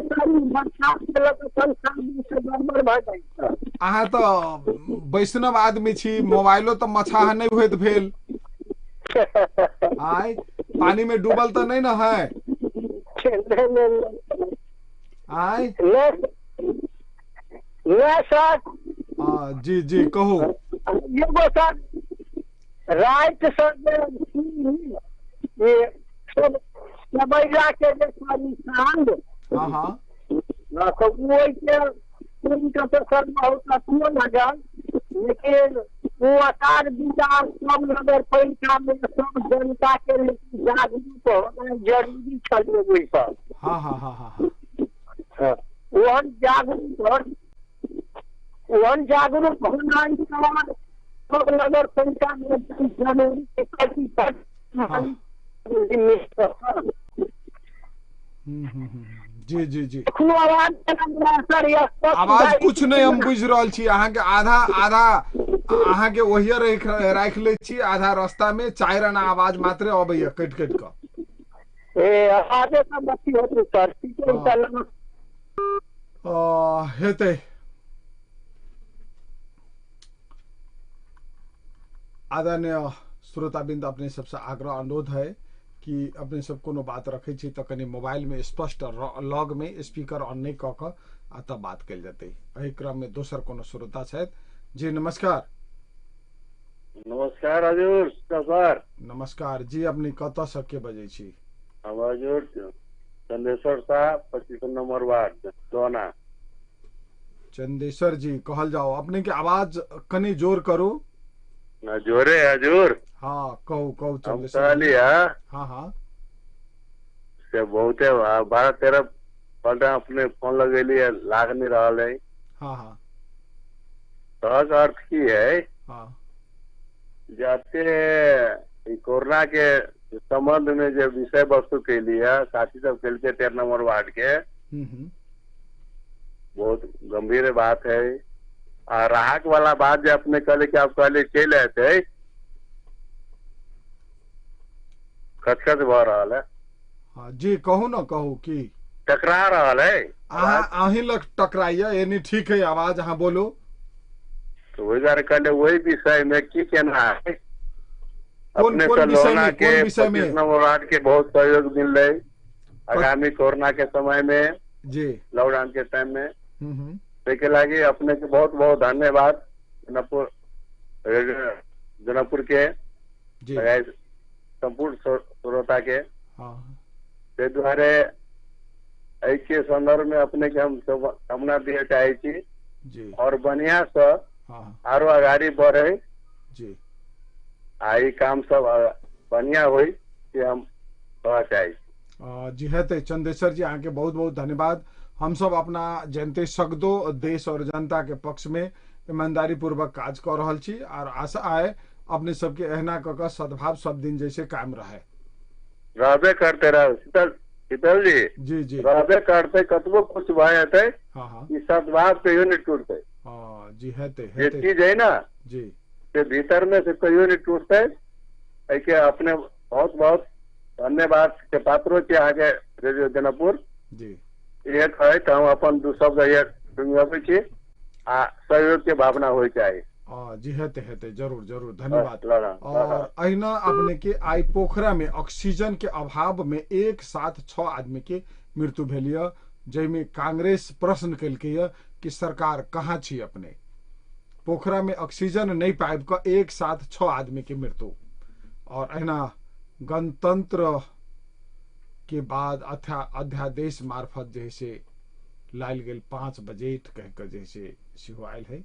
अहाँ तो वैष्णव आदमी छी, मोबाइलो तो मछाह नहीं हुए भेल। आय पानी में डूबल तो नहीं ना है? आय सर। जी जी कहो। एगो सर राइट सर ये सब सबैला के जे निशान। हाँ हाँ तो सर बहुत अच्छा लगल, लेकिन वो आकार विचार सब नगर पालिका में सब जनता के जागरूक होना जरूरी छल। हाँ हाँ हाँ हाँ वहन जागरूक होना सब नगर पालिका में जरूरी। जी जी जी आवाज कुछ नहीं हम बुझ रहल छी। अहाँ के आधा अहाँ के वही राख ले छी, आधा रास्ता में 4 आना आवाज मात्र अबैया कट कट के। हेतै आदरणीय श्रोताबिंद अपने सबसे आग्रह अनुरोध है कि अपने सब कोनो बात रखे छी तो कनी मोबाइल में स्पष्ट लॉग में स्पीकर ऑन नहीं क के तब बात कल जाते। एहि क्रम में दोसर कोनो श्रोता छथि। जी नमस्कार। नमस्कार हजुर सर। नमस्कार जी अपने कत से के बजे छी? हम हजुर चंदेश्वर साहब 25 नंबर वार्ड दोना। चंदेश्वर जी कहल जाओ, अपने के आवाज कनी जोर करो। जोरे हजुर। हाँ कहू कहू चंदेश्वर। हाँ हाँ से बहुते 12-13 पल्ट अपने फोन लगेली लाग नहीं रहा है। हाँ हाँ तो अर्थ की है? हाँ जाते कोरोना के संबंध में जो विषय वस्तु के लिए साथी सब के लिए 13 नंबर वार्ड के बहुत गंभीर बात है। राहत वाला बात जो अपने कहले कि आप कहले चल आए थे खचखच भ रहा है। हाँ जी कहू ना कहू की टकरा रहा है। अही लग टकराइया यानी ठीक है आवाज। हाँ बोलो। तो वही बार कहले वही विषय में की कहना है? अपने लोना के 25 नंबर वार्ड के बहुत सहयोग मिल रहे आगामी कोरोना के समय में जी लॉकडाउन के टाइम में। के लागी अपने के बहुत बहुत धन्यवाद जनकपुर के संपूर्ण श्रोता के ते द्वारे के संदर्भ में अपने के हम शुभकामना दिए चाहे छी और बढ़िया से आरो आगाड़ी बढ़े जी आई काम सब बढ़िया हुई कि हम कहना चाहिए जी है ते चंदेश्वर जी आके बहुत बहुत धन्यवाद। हम सब अपना जनते सकदो देश और जनता के पक्ष में ईमानदारी पूर्वक काज कर रहा छी और आशा आए अपने सबके एहना क सद्भाव सब दिन जैसे कायम रहे रहबे करते रहो। शीतल जी जी रहबे करते कतबो कुछ भय ई सद्भाव कहियो नहीं टूटते। जी है ते ये चीज है ना जी के भीतर में से कहियो नहीं टूटते। ऐसे अपने बहुत बहुत धन्यवाद के पात्रों के आगे रेडियो जनकपुर जी एक है तो हम अपन दू शब्द सुनबे छी आ सहयोग के भावना हो चाहिए। जी हेते जरूर जरूर धन्यवाद। और अहिना अपने के आई पोखरा में ऑक्सीजन के अभाव में एक साथ 6 आदमी के मृत्यु भेलिय जैमे कांग्रेस प्रश्न कल कि सरकार कहाँ छी अपने पोखरा में ऑक्सीजन नहीं पाइब का एक साथ 6 आदमी के मृत्यु। और अहिना गणतंत्र के बाद अध्यादेश मार्फत जैसे लाल गेल 5 बजेट कहकर जैसे सेहो आयल है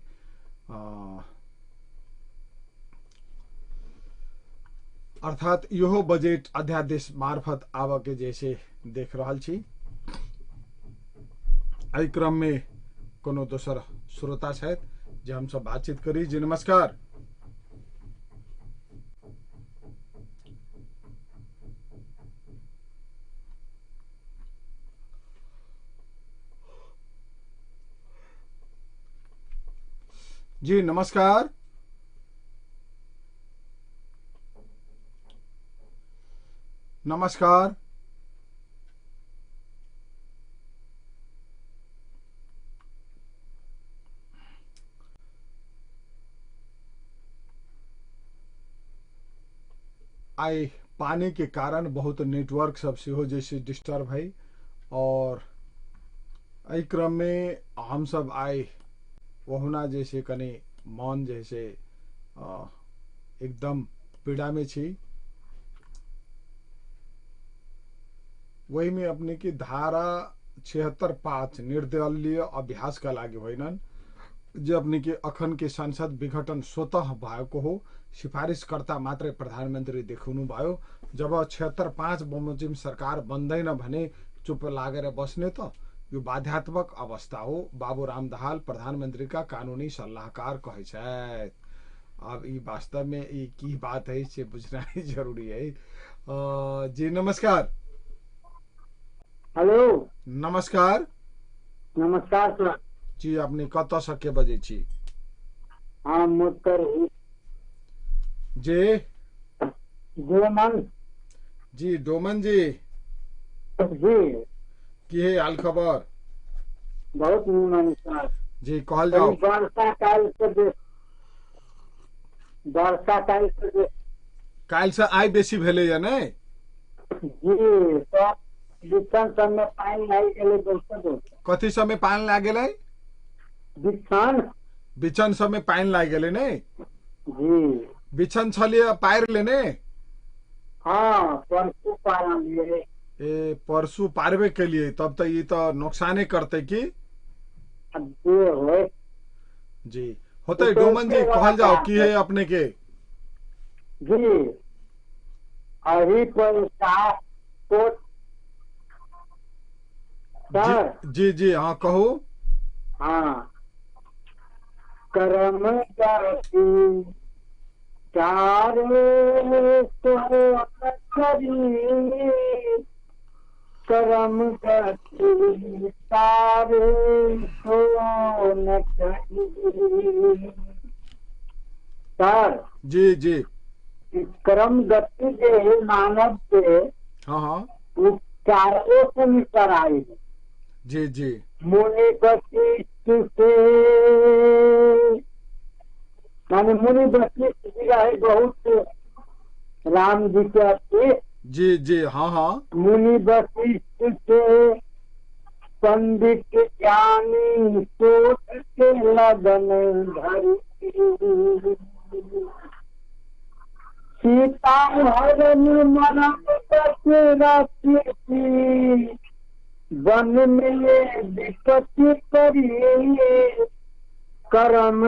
अर्थात यो बजेट अध्यादेश मार्फत आव के जैसे देख रहा छी। एहि क्रम में कोनो दोसर श्रोता छथि जे हम सब बातचीत करी। जी नमस्कार। जी नमस्कार। नमस्कार। आई पानी के कारण बहुत नेटवर्क सब से हो जैसे डिस्टर्ब है और एहि क्रम में हम सब आए वहुना जैसे कने मौन जैसे एकदम पीड़ा में छी। वही में अपने की धारा 76(5) निर्दलीय अभ्यास का लागे होइनन जे अपने के अखन के संसद विघटन स्वतः भएको हो सिफारिशकर्ता मात्रै प्रधानमन्त्री देखुनु भयो। जब 76(5) बमोजिम सरकार बन्दैन भने चुप लागेर बस्ने त यो बाध्यात्मक अवस्था हो। बाबू राम दाहाल प्रधानमंत्री का कानूनी सलाहकार कहे छथि। अब ये वास्तव में ये की बात है से बुझना ही जरूरी है। जी नमस्कार। हेलो नमस्कार। नमस्कार सर जी अपने कत सके बजे छी? हाँ मुत्तर जी डोमन जी डोमन जी जी की है हाल खबर? बहुत नीमन सर जी कहल जाओ। वर्षा काल से आई बेसी भेले या नहीं? जी तो बिछन सब में पानी आई गेले दोस्तों। कथी सब में पानी लाग गेले? बिछन सब में पानी लाग गेले नहीं? जी बिछन छलिए पार लेने? हाँ परसों पार लिए। ए परसों पारवे के लिए तब तो ये तो नुकसाने करते की जी होते। डोमन जी कहल जाओ की है अपने के? जी अभी पर जी जी हाँ कहो। हाँ कर्म करती चारे तो कर्म करती सारे सर जी जी कर्म गति के मानव के हाँ हाँ चारों से निकल आई। जी जी मुनि वशिष्ठ से माने मुनि वशिष्ठ जी का है बहुत राम जी के जी जी हाँ हाँ मुनि वशिष्ठ से पंडित ज्ञानी सोच के लगन धरी सीता हरण मरण राखी वन में विपत्ति करिए कर्म